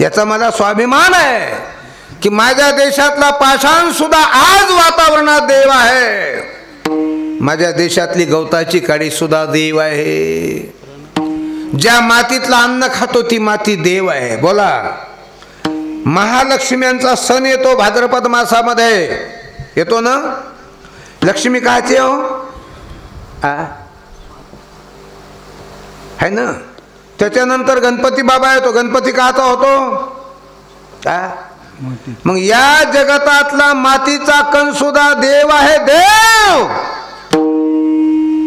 [SPEAKER 1] याचा मला स्वाभिमान आहे की माझ्या देशातला पाषाण सुद्धा आज वातावरणात देव आहे. माझ्या देशातली गवताची काडी सुद्धा देव आहे. ज्या मातीतलं अन्न खातो ती माती देव आहे. बोला, महालक्ष्म्यांचा सण येतो भाद्रपद मासामध्ये, येतो ना. लक्ष्मी कायची हो? है ना. त्याच्यानंतर गणपती बाबा येतो. गणपती काचा होतो? मग या जगतातला मातीचा कण सुद्धा देव आहे. देव.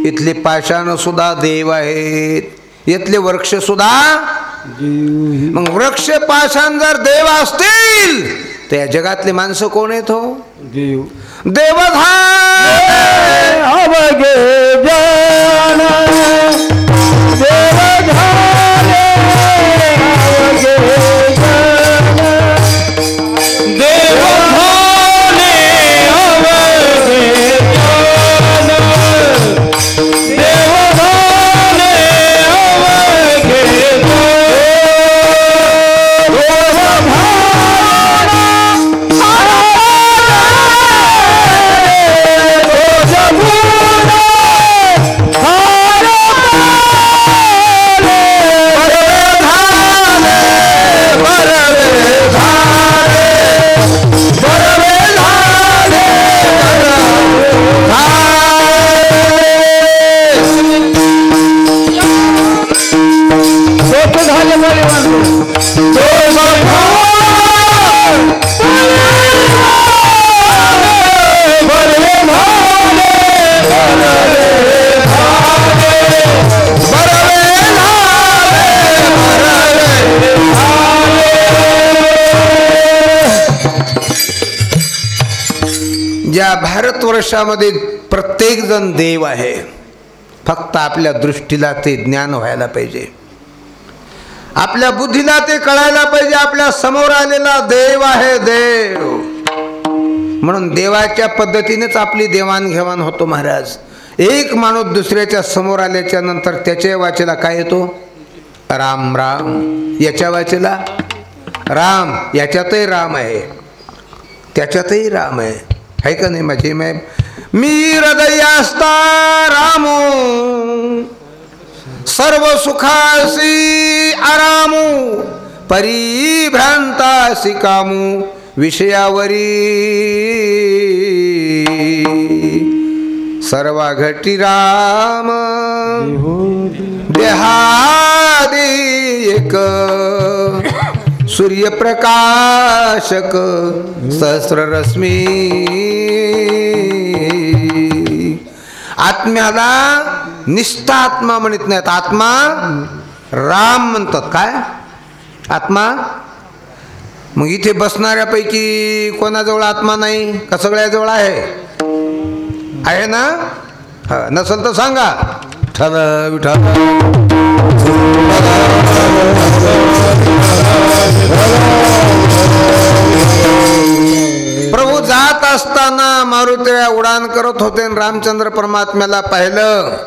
[SPEAKER 1] इथले पाषाण सुद्धा देव आहेत. इथले वृक्ष सुद्धा. मग वृक्ष पाषाण जर देव असतील तर या जगातले माणसं कोण आहेत हो? देव. देवधान
[SPEAKER 2] अवघे जन देवधान अवघे जन देवधान अवघे जन देवधान अवघे
[SPEAKER 1] या भारतवर्षामध्ये प्रत्येक जण देव आहे. फक्त आपल्या दृष्टीला ते ज्ञान व्हायला पाहिजे. आपल्या बुद्धीला ते कळायला पाहिजे. आपल्या समोर आलेला देव आहे. देव म्हणून देवाच्या पद्धतीनेच आपली देवाणघेवाण होतो. महाराज, एक माणूस दुसऱ्याच्या समोर आल्याच्या नंतर त्याच्या वाचेला काय येतो? राम राम. याच्या वाचेला राम. याच्यातही राम आहे, त्याच्यातही राम आहे. है का नाही माझी माय? मी हृदय असता रामू सर्व सुखासी आरामू परिभ्रांतासी कामू विषयावरी सर्वा घटी राम देहादी एक सूर्यप्रकाशक सहस्ररश्मी. आत्म्याला निष्ठात्मा म्हणत नाहीत, आत्मा राम म्हणतात. काय आत्मा? मग इथे बसणाऱ्यापैकी कोणाजवळ आत्मा नाही का? सगळ्याजवळ आहे. आहे ना? नसेल तर सांगा. प्रभू जात असताना मारुतीला उडान करत होते. रामचंद्र परमात्म्याला पाहिलं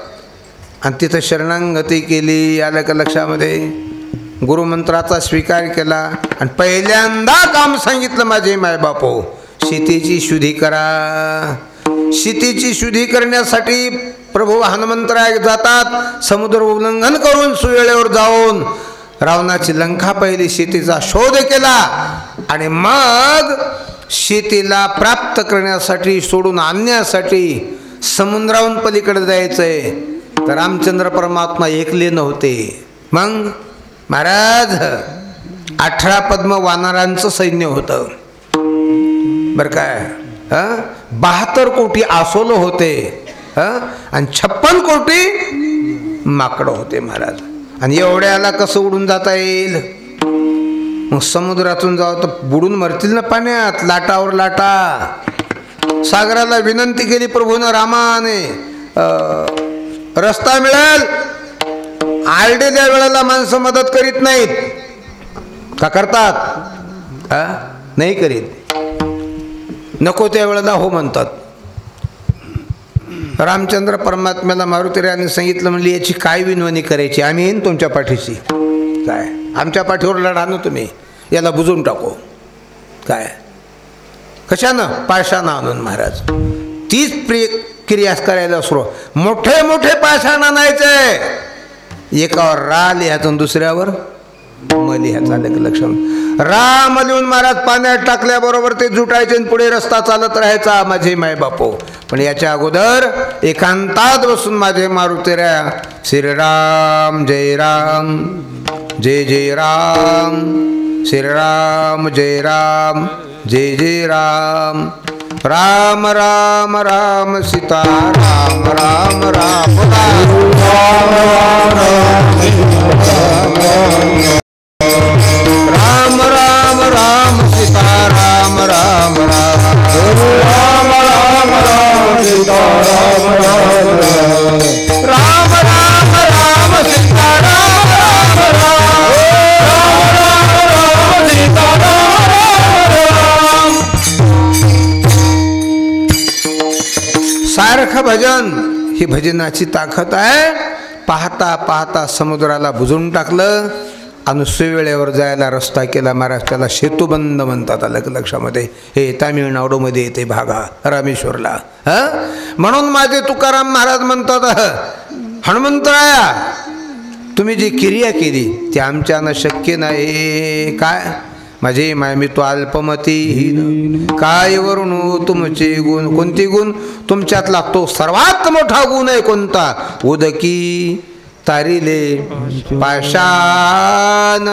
[SPEAKER 1] आणि तिथं शरणागती केली. आलं का लक्षामध्ये? गुरुमंत्राचा स्वीकार केला आणि पहिल्यांदा काम सांगितलं, माझे मायबापो सीतेची शुद्धी करा. सीतेची शुद्धी करण्यासाठी प्रभू हनुमंतराय जातात. समुद्र उल्लंघन करून सुवेळेवर जाऊन रावणाची लंका पाहिली, सीतेचा शोध केला आणि मग सीतेला प्राप्त करण्यासाठी, सोडून आणण्यासाठी समुद्राहून पलीकडे जायचंय. तर रामचंद्र परमात्मा एकले नव्हते. मग महाराज 18 पद्म वानरांचं सैन्य होतं बरं काय. 72 कोटी आसोलं होते आणि 56 कोटी माकडं होते महाराज. आणि एवढ्याला कसं उडून जाता येईल. मग समुद्रातून जावं तर बुडून मरतील ना पाण्यात, लाटावर लाटा. सागराला विनंती केली प्रभूनं रामाने, रस्ता मिळेल. आरडेल्या वेळेला माणसं मदत करीत नाहीत का करतात? नाही करीत. नको त्या वेळेला हो म्हणतात. रामचंद्र परमात्म्याला मारुतीरायाने सांगितलं, म्हणली याची काय विनवणी करायची, आम्ही येईन तुमच्या पाठीशी. काय आमच्या पाठीवर लढा ना तुम्ही, याला बुजून टाकू. काय कशानं? पाषाण आणून महाराज. तीच क्रिया करायला सुरू. मोठे मोठे पाषाण आणायचे. एकावर रा लिहायचं, दुसऱ्यावर म लिहायचं. आलं की लक्षात? राम लिहून महाराज पाण्यात टाकल्याबरोबर ते जुटायचे आणि पुढे रस्ता चालत राहायचा. माझे माय बापो. पण याच्या अगोदर एकांतात बसून माझे मारुतीराया श्रीराम जय राम जय जय राम श्रीराम जय राम जय जय राम राम राम राम सीता राम राम राम राम राम राम सीता राम राम राम राम राम राम सीता राम राम राम राम राम सीता राम राम राम राम सीता राम. सारखं भजन. ही भजनाची ताकद आहे. पाहता पाहता समुद्राला बुजून टाकलं आणि सुवेळेवर जायला रस्ता केला महाराज. त्याला सेतुबंध म्हणतात. आलं की लक्षामध्ये? हे तामिळनाडूमध्ये येते भागा रामेश्वरला. म्हणून माझे तुकाराम महाराज म्हणतात, हनुमंतराया तुम्ही जी क्रिया केली ती आमच्यानं शक्य नाही. काय माझे माय मी तो अल्पमतीहीन, काय वरून तुमचे गुण. कोणते गुण? तुमच्यातला तो सर्वात मोठा गुण आहे कोणता? उदकी तारिले पाषाण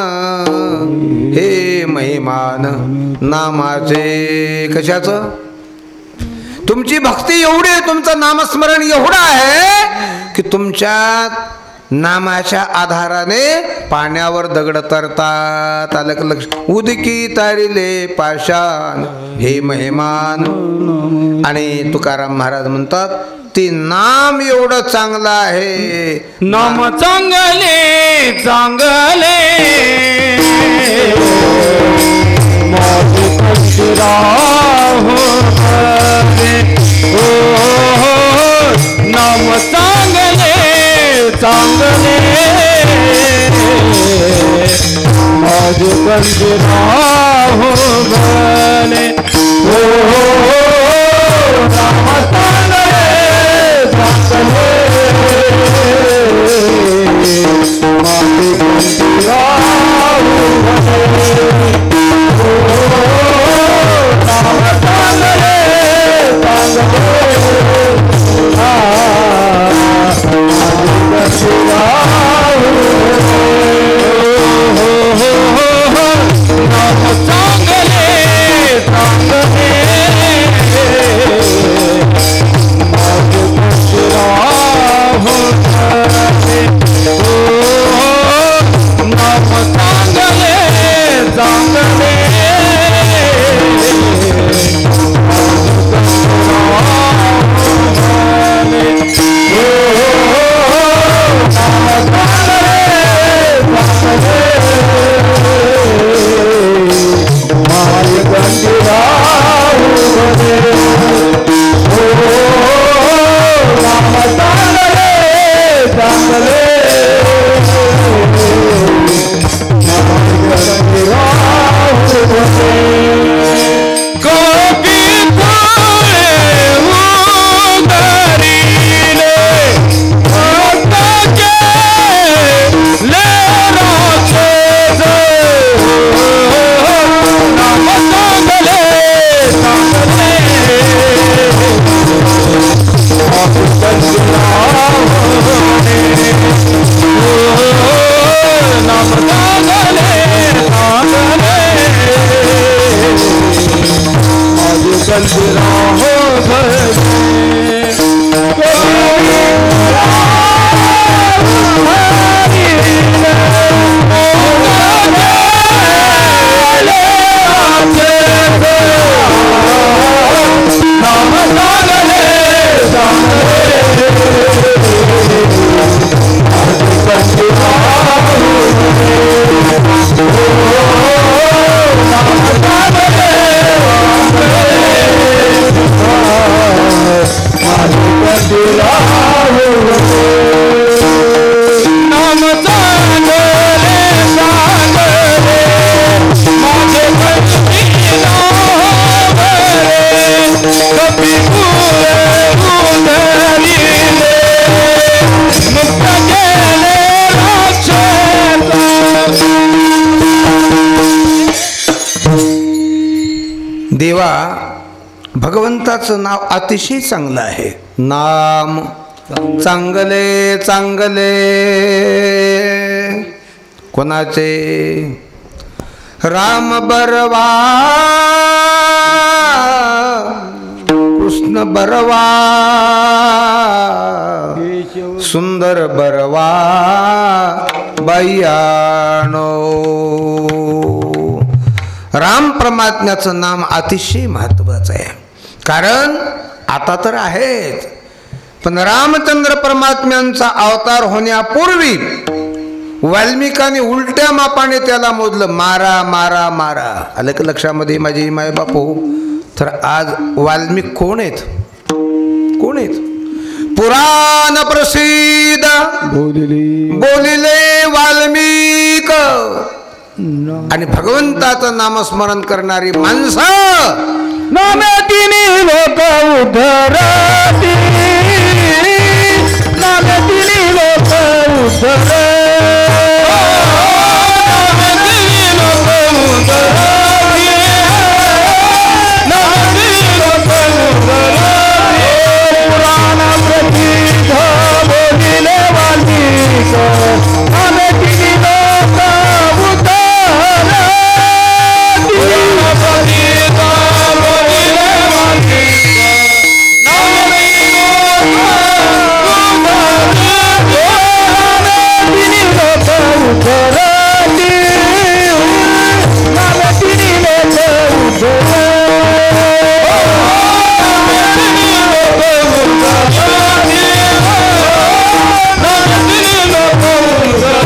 [SPEAKER 1] हे महिमान नामाचे. कशाचं? तुमची भक्ती एवढी आहे, तुमचं नामस्मरण एवढं आहे की तुमच्या नामाच्या आधाराने पाण्यावर दगड तरतात. आलं का लक्ष? उदकी तारिले पाषाण हे महिमान. आणि तुकाराम महाराज म्हणतात ते नाम एवढं चांगलं आहे.
[SPEAKER 2] नाम चांगले चांगले नाम चांगले चांगले माझे कंजरा हो गले. नाम चांगले चांगले माझे कंजरा हो गले. नाम चांगले चांगले चांगले चांगले
[SPEAKER 1] बघा, भगवंताचं नाव अतिशय चांगलं आहे. नाम चांगले चांगले कोणाचे? राम बरवा, कृष्ण बरवा, सुंदर बरवा बायानो. राम परमात्म्याचं नाम अतिशय महत्त्वाचं आहे. कारण आता तर आहेच, पण रामचंद्र परमात्म्यांचा अवतार होण्यापूर्वी वाल्मिकाने उलट्या मापाने त्याला मोजलं. मारा मारा मारा. आलं का लक्षामध्ये माझी माय बापू? तर आज वाल्मिक कोण आहेत? कोण आहेत? पुराण प्रसिद्ध बोलिले वाल्मिक. आणि भगवंताचं नामस्मरण करणारी माणसं
[SPEAKER 2] नामेतिनी लोक उद्धरती, नामेतिनी लोक उद्धरती, नामेतिनी लोक उद्धरती, नामेतिनी लोक उद्धरती. पुराण प्रसिद्ध बोलिले वाल्मिक, नामेतिनी लोक उद्धरती.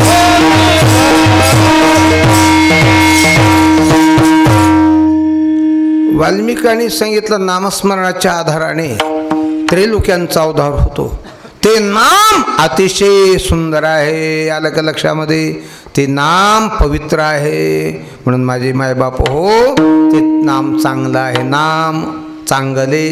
[SPEAKER 1] वाल्मिकांनी सांगितलं नामस्मरणाच्या आधाराने त्रैलोक्यांचा उद्धार होतो. ते नाम अतिशय सुंदर आहे. आलं का लक्षामध्ये? ते नाम पवित्र आहे. म्हणून माझे मायबाप हो, ते नाम चांगलं आहे. नाम चांगले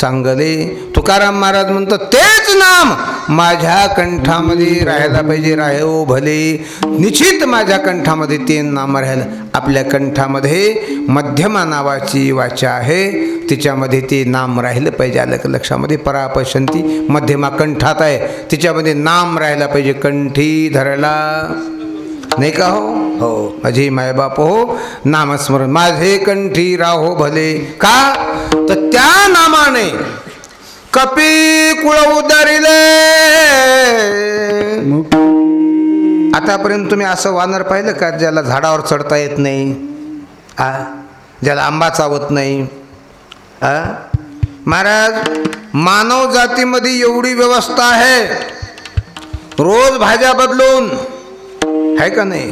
[SPEAKER 1] चांगले. तुकाराम महाराज म्हणतात तेच नाम माझ्या कंठामध्ये राहायला पाहिजे. राहो भले, निश्चित माझ्या कंठामध्ये ते नाम राहायला. आपल्या कंठामध्ये मध्यमा नावाची वाचा आहे, तिच्यामध्ये ते नाम राहिलं पाहिजे. आलं का लक्षामध्ये? परापशंती मध्यमा कंठात आहे, तिच्यामध्ये नाम राहायला पाहिजे. कंठी धरायला नाही का हो? हो माझे मायबाप हो, नामस्मरण माझे कंठी राहो भले. का? तर त्या नामाने कपी कुळ उदारिले. आतापर्यंत तुम्ही असं वानर पाहिलं का ज्याला झाडावर चढता येत नाही? ज्याला आंबा चावत नाही? महाराज, मानव जातीमध्ये एवढी व्यवस्था आहे, रोज भाज्या बदलून आहे का नाही?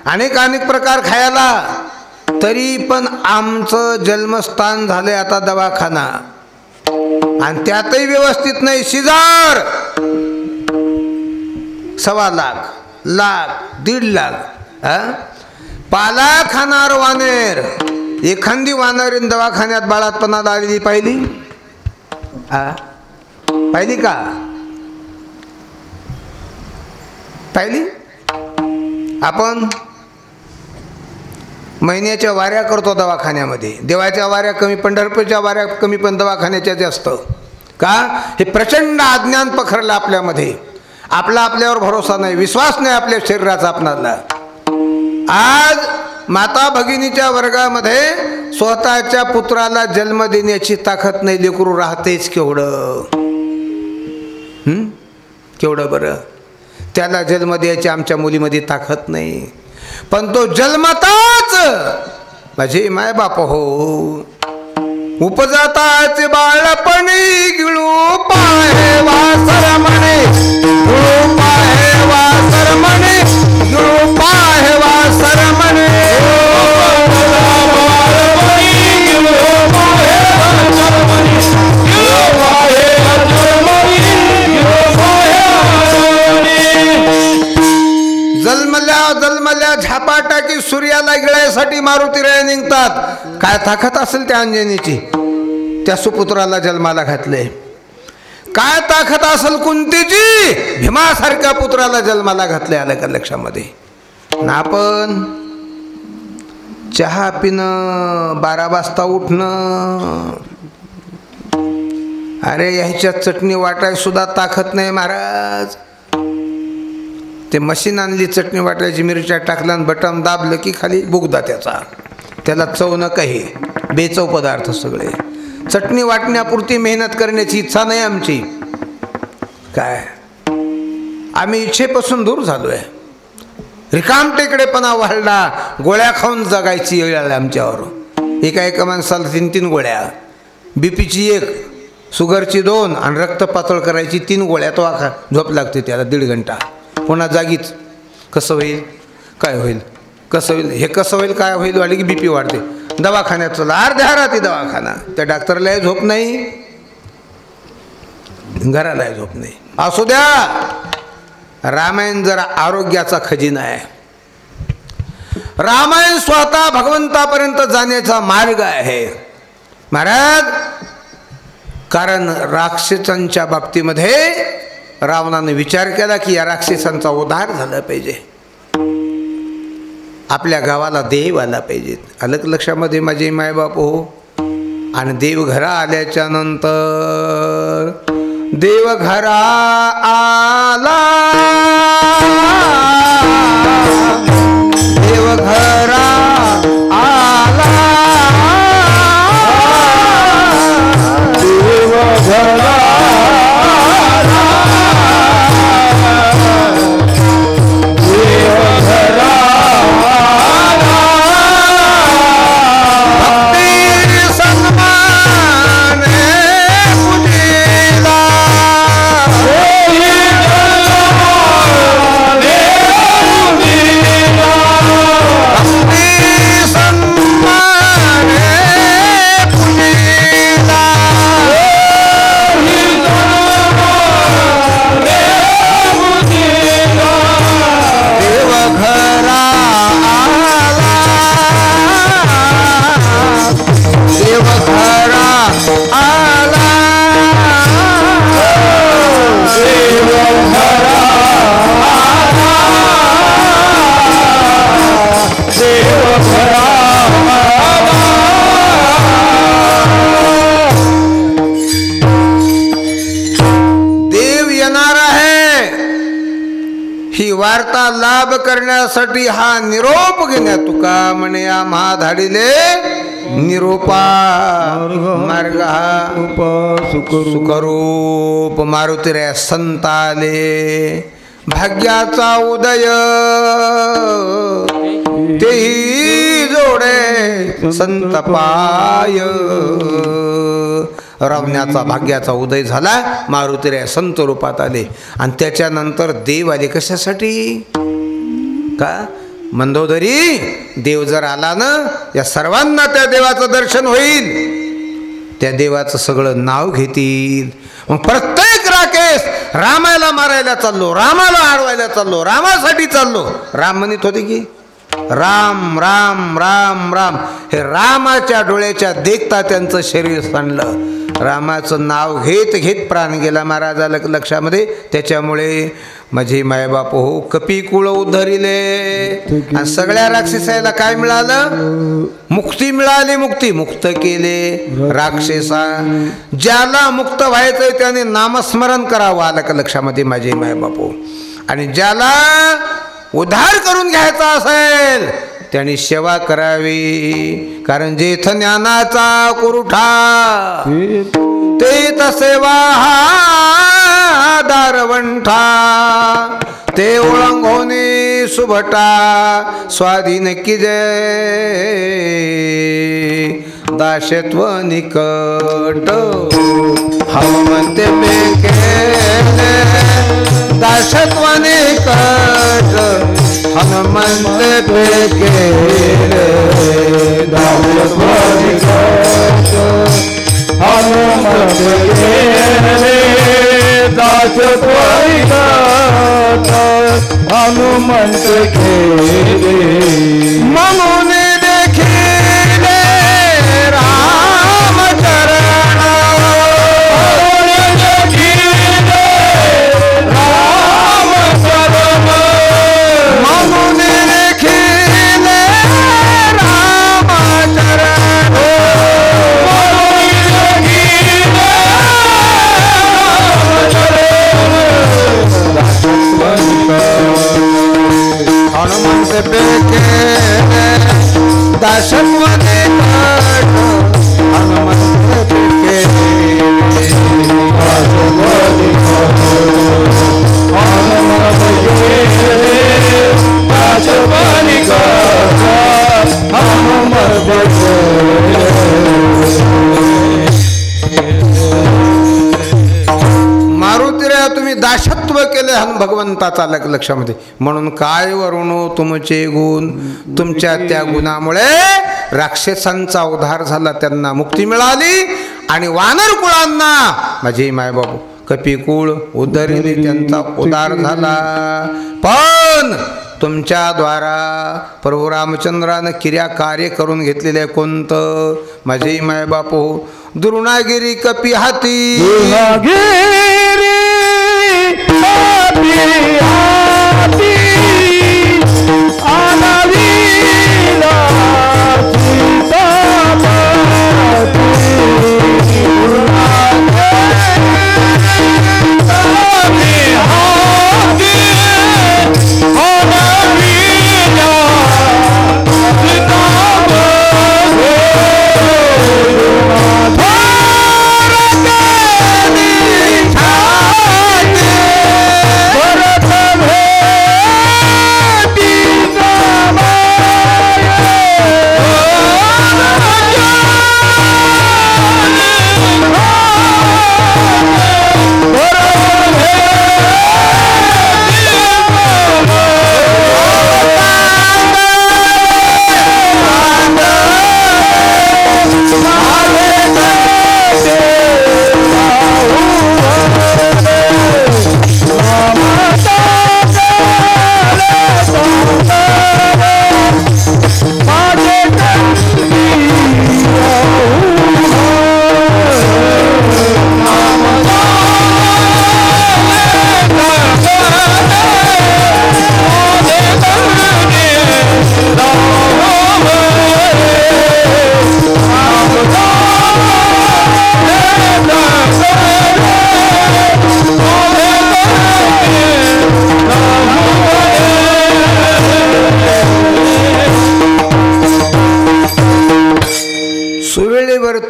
[SPEAKER 1] अनेक अनेक प्रकार खायला, तरी पण आमचं जन्मस्थान झालंय आता दवाखाना. आणि त्यातही व्यवस्थित नाही. शिजार 1.25 लाख, लाख, 1.5 लाख. पाला खाणार वानेर. एखादी वानरीन दवाखान्यात बाळातपणात आलेली पाहिली? पाहिली का? पाहिली? आपण महिन्याच्या वाऱ्या करतो दवाखान्यामध्ये. देवाच्या वाऱ्या कमी, पंढरपूरच्या वाऱ्या कमी, पण दवाखान्याच्या जास्त. का? हे प्रचंड अज्ञान पखरलं आपल्यामध्ये. आपल्यावर भरोसा नाही, विश्वास नाही आपल्या शरीराचा आपणाला. आज माता भगिनीच्या वर्गामध्ये स्वतःच्या पुत्राला जन्म देण्याची ताकद नाही. लेकरू राहतेच केवढं. केवढं बरं. त्याला जन्म द्यायची आमच्या मुलीमध्ये ताकद नाही. पण तो जन्मताच माझे मायबाप हो, उपजाताच बाळपणी गिळू पाहे वासर म्हणे, गिळू पाहे वासर म्हणे, गिळू पाहे वासर म्हणे. जन्मल्या झापा टाकी सूर्याला गिळायसाठी मारुतीराय निघतात. काय ताकद असेल त्या अंजनीची? त्या सुपुत्राला जन्माला घातले. काय ताकद असेल कुंतीची? भीमासारख्या पुत्राला जन्माला घातले. आलं का लक्षामध्ये? आपण चहा पिणं, 12 वाजता उठणं. अरे ह्याच्यात चटणी वाटायला सुद्धा ताकद नाही महाराज. ते मशीन आणली चटणी वाटायची, मिरच्या टाकल्या आणि बटन दाबलं की खाली बुगदा त्याचा. त्याला चव न काही, बेचव पदार्थ सगळे. चटणी वाटण्यापुरती मेहनत करण्याची इच्छा नाही आमची. काय आम्ही इच्छेपासून दूर झालो आहे. रिकामटेकडेपणा वाढला. गोळ्या खाऊन जगायची वेळ आली आमच्यावर. एका माणसाला 3 गोळ्या, बीपीची 1, शुगरची 2 आणि रक्त पातळ करायची 3 गोळ्या. तो आखा झोप लागते त्याला 1.5 घंटा. पुन्हा जागीच. कसं होईल, काय होईल, कसं होईल, हे कसं होईल, काय होईल वाढली की बीपी वाढते. दवाखान्यात चला, अर्ध्या रात्री दवाखाना. त्या डॉक्टरलाही झोप नाही, घरालाही झोप नाही. असू द्या, रामायण जरा आरोग्याचा खजिना आहे. रामायण स्वतः भगवंतापर्यंत जाण्याचा मार्ग आहे महाराज. कारण राक्षसांच्या बाबतीमध्ये रावणाने विचार केला की या राक्षसांचा उद्धार झाला पाहिजे, आपल्या गावाला देव आला पाहिजे. अलग लक्षामध्ये माझे मायबाप हो. आणि देव घरा आल्याच्या नंतर देव घरा आला, देव घरा आला, देव घरा वार्ता लाभ करण्यासाठी हा निरोप घेण्या. तुका म्हणे आम्हा धाडिले निरोपा मार्ग हा सुखरूप. मारुती रे संताले भाग्याचा उदय तेही जोडे संत पाय. रावण्याचा भाग्याचा उदय झाला. मारुतीरे संत रूपात आले. आणि त्याच्यानंतर देव आले कशासाठी का? मंदोदरी देव जर आला ना, या सर्वांना त्या देवाचं दर्शन होईल, त्या देवाचं सगळं नाव घेतील. मग प्रत्येक राकेश रामाला मारायला चाललो, रामाला अडवायला चाललो, रामासाठी चाललो. राम म्हणत होते की राम राम राम राम. हे रामाच्या डोळ्याच्या देखता त्यांचं शरीर सांडलं. रामाचं नाव घेत घेत प्राण गेला महाराजाला लक्षामध्ये. त्याच्यामुळे माझे मायबाप हो कपी कुळ उद्धरिले. आणि सगळ्या राक्षसाला काय मिळालं? मुक्ती मिळाली. मुक्त केले राक्षसा. ज्याला मुक्त व्हायचंय त्याने नामस्मरण करावं आलं लक्षामध्ये माझे मायबाप हो. आणि ज्याला उद्धार करून घ्यायचा असेल त्याने सेवा करावी. कारण जेथ ज्ञानाचा कुरुठा तेथ सेवा हा दारवंठा. ते ओळंगोने सुभटा स्वाधीन की जय. दाशत्व निकट हवमंते में केले. दाशत्व निकट हनुमंत पे केले. दाशत्व निकट हनुमंत केले. दाशत्व निकट हनुमंत केले. म्हणून देखिले रामचरण. म्हणून देखिले रामचरण. केले दासत्वाने हनुमंत मारुतीरा तुम्ही दासत्व केले भगवंताचा लक्षामध्ये म्हणून काय वरुणो तुमचे गुण तुमच्या त्या गुणामुळे राक्षसांचा उद्धार झाला त्यांना मुक्ती मिळाली आणि वानर कुळांना माझे मायबाबू कपिकुळ उद्धरिले त्यांचा उद्धार झाला पण तुमच्या द्वारा प्रभू रामचंद्रानं क्रिया कार्य करून घेतलेले कोणतं माझे मायबापू द्रोणागिरी कपी हाती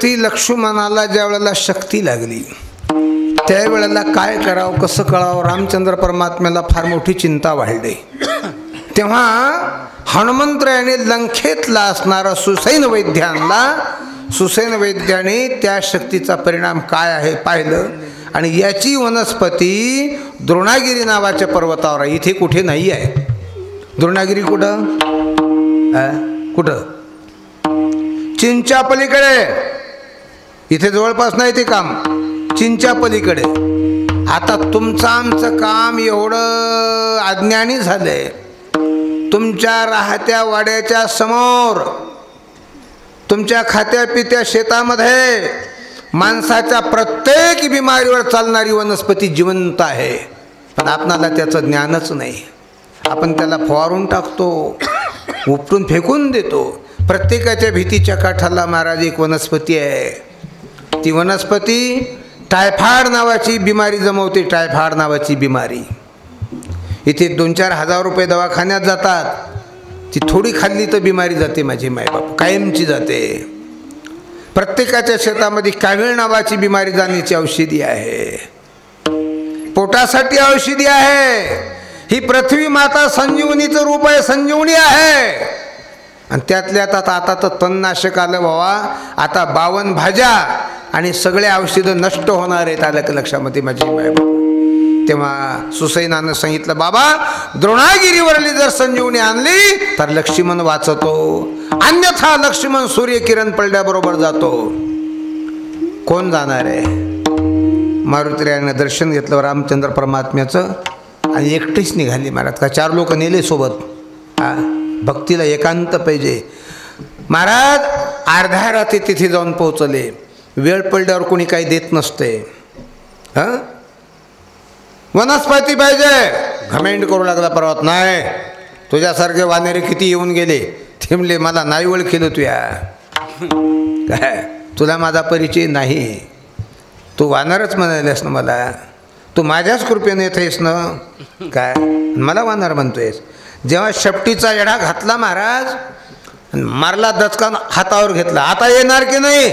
[SPEAKER 1] लक्ष्मणाला ज्या वेळेला शक्ती लागली त्यावेळेला काय करावं कसं कळावं रामचंद्र परमात्म्याला फार मोठी चिंता वाढली तेव्हा हनुमंतरायाने लंकेतला असणारा सुसैन वैद्याने त्या शक्तीचा परिणाम काय आहे पाहिलं आणि याची वनस्पती द्रोणागिरी नावाच्या पर्वतावर आहे इथे कुठे नाही आहे द्रोणागिरी कुठं कुठं चीनच्या पलीकडे इथे जवळपास नाही ते काम चीनच्या पलीकडे आता तुमचं आमचं काम एवढं अज्ञानी झालंय तुमच्या राहत्या वाड्याच्या समोर तुमच्या खात्या पित्या शेतामध्ये माणसाच्या प्रत्येक बिमारीवर चालणारी वनस्पती जिवंत आहे पण आपणाला त्याचं ज्ञानच नाही आपण त्याला फवारून टाकतो उपटून फेकून देतो प्रत्येकाच्या भीतीच्या काठाला महाराज एक वनस्पती आहे ती वनस्पती टायफॉइड नावाची बिमारी जमवते टायफॉइड नावाची बिमारी इथे 2-4 हजार रुपये दवाखान्यात जातात ती थोडी खाल्ली तर बिमारी जाते माझे मायबाप कायमची जाते प्रत्येकाच्या शेतामध्ये कावीळ नावाची बिमारी जाण्याची औषधी आहे पोटासाठी औषधी आहे ही पृथ्वी माता संजीवनीचं रूप आहे संजीवनी आहे आणि त्यातल्या आता तर तणनाशक आलं बाबा आता 52 भाज्या आणि सगळे औषधं नष्ट होणार आहेत आलं का लक्षामध्ये माझी मायबाप तेव्हा सुसैनानं सांगितलं बाबा द्रोणागिरीवरली जर संजीवनी आणली तर लक्ष्मण वाचतो अन्यथा लक्ष्मण सूर्यकिरण पडल्याबरोबर जातो कोण जाणार आहे मारुतीरायानं दर्शन घेतलं रामचंद्र परमात्म्याचं आणि एकटीच निघाली महाराज का 4 लोक नेले सोबत भक्तीला एकांत पाहिजे महाराज अर्ध्या रात्री तिथे जाऊन पोहोचले वेळ पडल्यावर कोणी काही देत नसते वनस्पती पाहिजे घमेंड करू लागला पर्वत नाही तुझ्यासारखे वानेरे किती येऊन गेले थिमले मला नाही ओळखीलं तुया काय तुला माझा परिचय नाही तू वानरच म्हणालेस ना मला तू माझ्याच कृपेने येतेस ना काय मला वानर म्हणतोयस जेव्हा शेपटीचा येडा घातला महाराज, मारला दचकान, हातावर घेतला, आता येणार की नाही,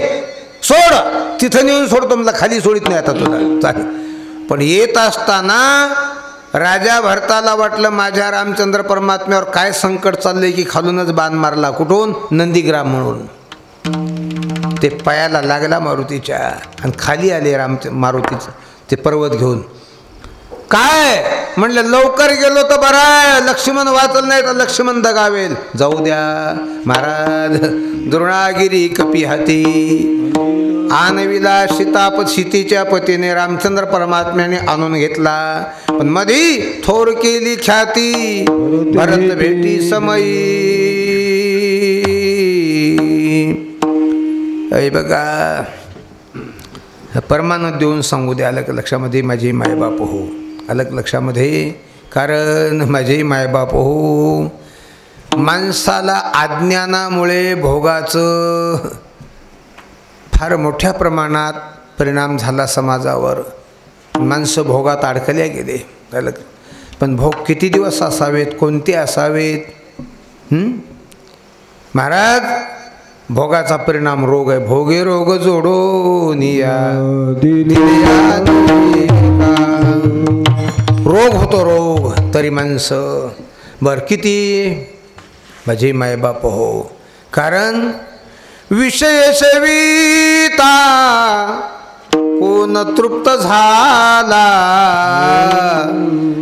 [SPEAKER 1] सोड, तिथं नेऊन सोडतो मला, खाली सोडित नाही आता तुला, चालेल. पण येत असताना राजा भरताला वाटलं माझ्या रामचंद्र परमात्म्यावर काय संकट चाललंय की खालूनच बाण मारला. कुठून? नंदीग्राम म्हणून. ते पायाला लागला मारुतीच्या आणि खाली आले मारुतीचं ते पर्वत घेऊन. काय म्हणलं, लवकर गेलो तर बरं आहे, लक्ष्मण वाचल नाही तर लक्ष्मण दगावेल. जाऊ द्या महाराज. द्रोणागिरी कपी हाती आणविला सीताप, सीतेच्या पतीने रामचंद्र परमात्म्याने आणून घेतला. पण मधी थोर केली ख्याती भरत भेटी समयी. ऐ बघा, परमानंद देऊन सांगू द्या, अलग लक्षामध्ये माझे मायबाप हो, अलग लक्षामध्ये, कारण माझे मायबाप हो. माणसाला अज्ञानामुळे भोगाचं फार मोठ्या प्रमाणात परिणाम झाला समाजावर. माणसं भोगात अडकल्या गेले. पण भोग किती दिवस असावेत, कोणते असावेत? महाराज, भोगाचा परिणाम रोग आहे. भोगे रोग जोडून या रोग होतो, रोग. तरी माणसं बरं किती माझे मायबाप हो. कारण विषय सेविता कोण तृप्त झाला,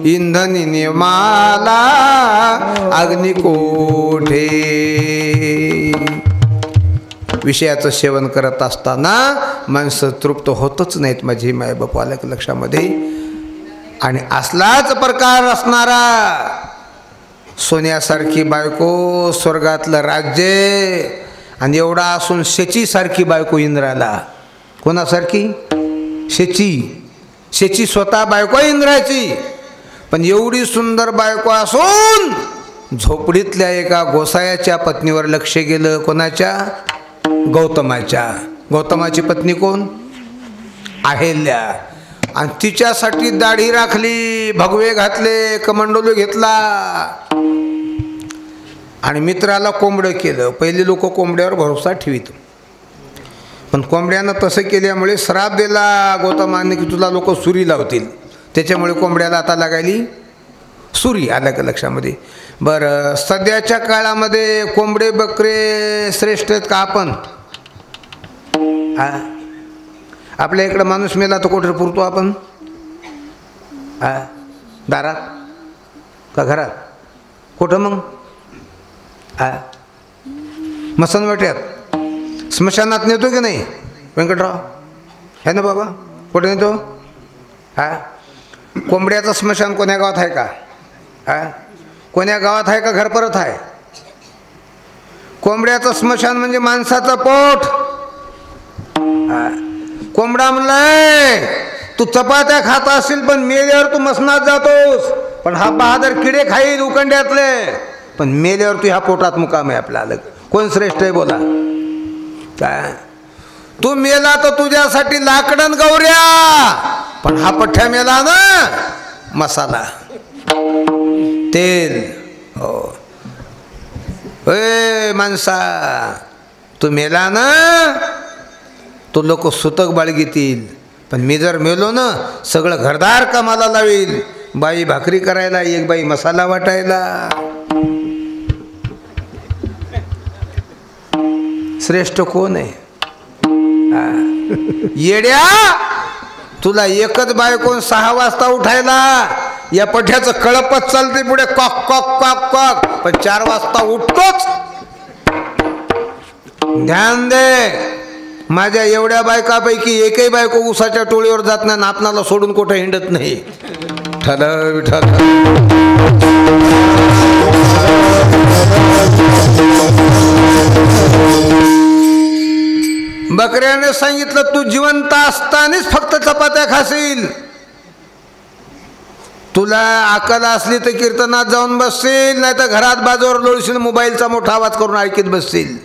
[SPEAKER 1] इंधनी निमाला अग्नी कोठे. विषयाचं सेवन करत असताना माणसं तृप्त होतच नाहीत माझी मायबाप, अलग लक्षामध्ये. आणि असलाच प्रकार असणारा सोन्यासारखी बायको, स्वर्गातलं राज्य, आणि एवढा असून शेचीसारखी बायको इंद्राला. कोणासारखी? शेची. शेची स्वतः बायको इंद्राची. पण एवढी सुंदर बायको असून झोपडीतल्या एका गोसायाच्या पत्नीवर लक्ष गेलं. कोणाच्या? गौतमाच्या. गौतमाची पत्नी कोण? अहिल्या. आणि तिच्यासाठी दाढी राखली, भगवे घातले, कमंडलू घेतला आणि मित्राला कोंबडं केलं. पहिले लोक कोंबड्यावर भरोसा ठेवीत, पण कोंबड्यानं तसं केल्यामुळे श्राप दिला गौतमाने की तुला लोक सुरी लावतील. त्याच्यामुळे कोंबड्याला आता लागायली सुरी. आलं का लक्षामध्ये? बरं, सध्याच्या काळामध्ये कोंबडे बकरे श्रेष्ठ आहेत का आपण? आपल्या इकडं माणूस मेला तर कुठे पुरतो आपण? दारात का घरात? कुठं मग? मसनवट्यात, स्मशानात नेतो की नाही व्यंकटराव? आहे ना बाबा? कुठे नेतो? कोंबड्याचं स्मशान कोण्या गावात आहे का? कोण्या गावात आहे का घर परत आहे? कोंबड्याचं स्मशान म्हणजे माणसाचं पोट. कोंबडा म्हणलाय तू चपात्या खात असेल पण मेल्यावर तू मसनात जातोस, पण हा बहादर किडे खाईल उकंड्यातले, पण मेल्यावर तू ह्या पोटात मुकाम आहे आपला. अलग कोण श्रेष्ठ आहे बोला? काय तू मेला तर तुझ्यासाठी लाकडन गौऱ्या, पण हा पठ्ठ्या मेला ना मसाला तेल. हो ए माणसा, तू मेला ना तो लोक सुतक बाळगीतील, पण मी जर मेलो ना सगळं घरदार कामाला लावेल. बाई भाकरी करायला, एक बाई मसाला वाटायला. श्रेष्ठ कोण आहे? येड्या, तुला एकच बायकोन 6 वाजता उठायला, या पठ्याचं कळपच चालते पुढे कॉक कॉक कॉक कॉक, पण 4 वाजता उठतोच. ध्यान दे, माझ्या एवढ्या बायकापैकी एकही बायको उसाच्या टोळीवर जात नाही, आपणाला सोडून कुठं हिंडत नाही. ठल ठल. बकऱ्याने सांगितलं तू जिवंत असतानाच फक्त चपात्या खाशील. तुला अक्कल असली तर कीर्तनात जाऊन बसशील, नाही तर घरात बाजूवर लोळशील, मोबाईलचा मोठा आवाज करून ऐकत बसशील.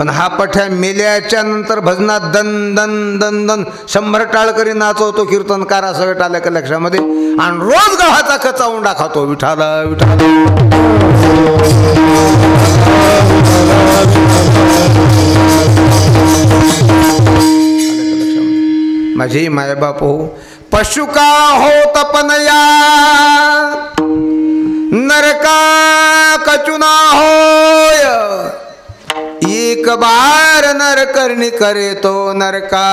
[SPEAKER 1] पण हा पठ्या मेल्याच्या नंतर भजनात दन दन दन दन 100 टाळकरी नाचवतो कीर्तनकार असं आलं का लक्षामध्ये. आणि रोज गव्हाचा कच्चा उंडा खातो. विठाला विठाला माझी मायबाप हो. पशु का हो तपनया नरका कचुना होय. एक बार नर करणी करे तो नरका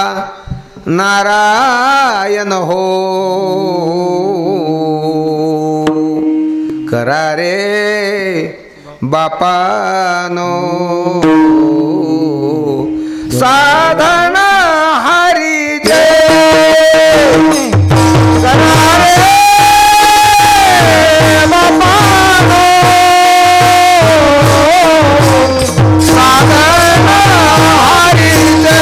[SPEAKER 1] नारायण हो. करा रे बापानो साधन हरी जय. करा रे बापानो साधन हरी जय.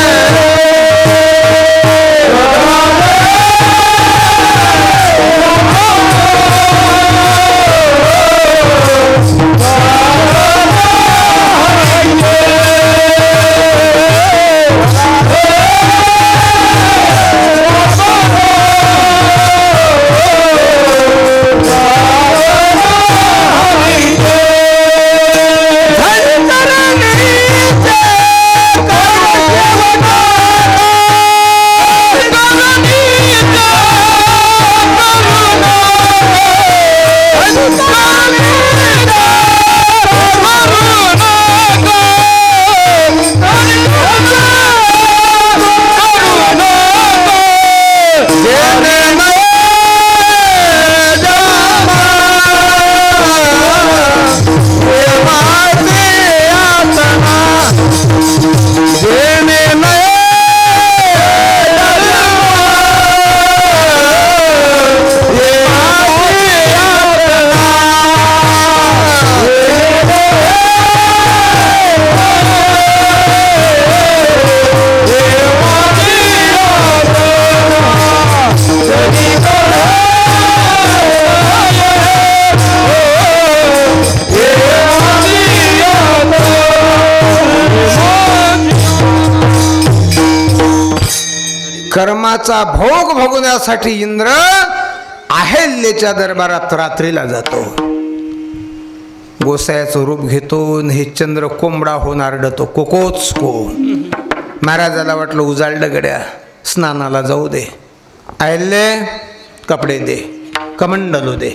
[SPEAKER 1] कर्माचा भोग भोगण्यासाठी इंद्र अहल्येच्या दरबारात रात्रीला जातो. गोसायाचं रूप घेतो. हे चंद्र कोंबडा होऊन आरडतो कोकोच को. महाराजाला वाटलं उजाळलं गड्या स्नानाला जाऊ दे. अहल्ये कपडे दे कमंडलू दे.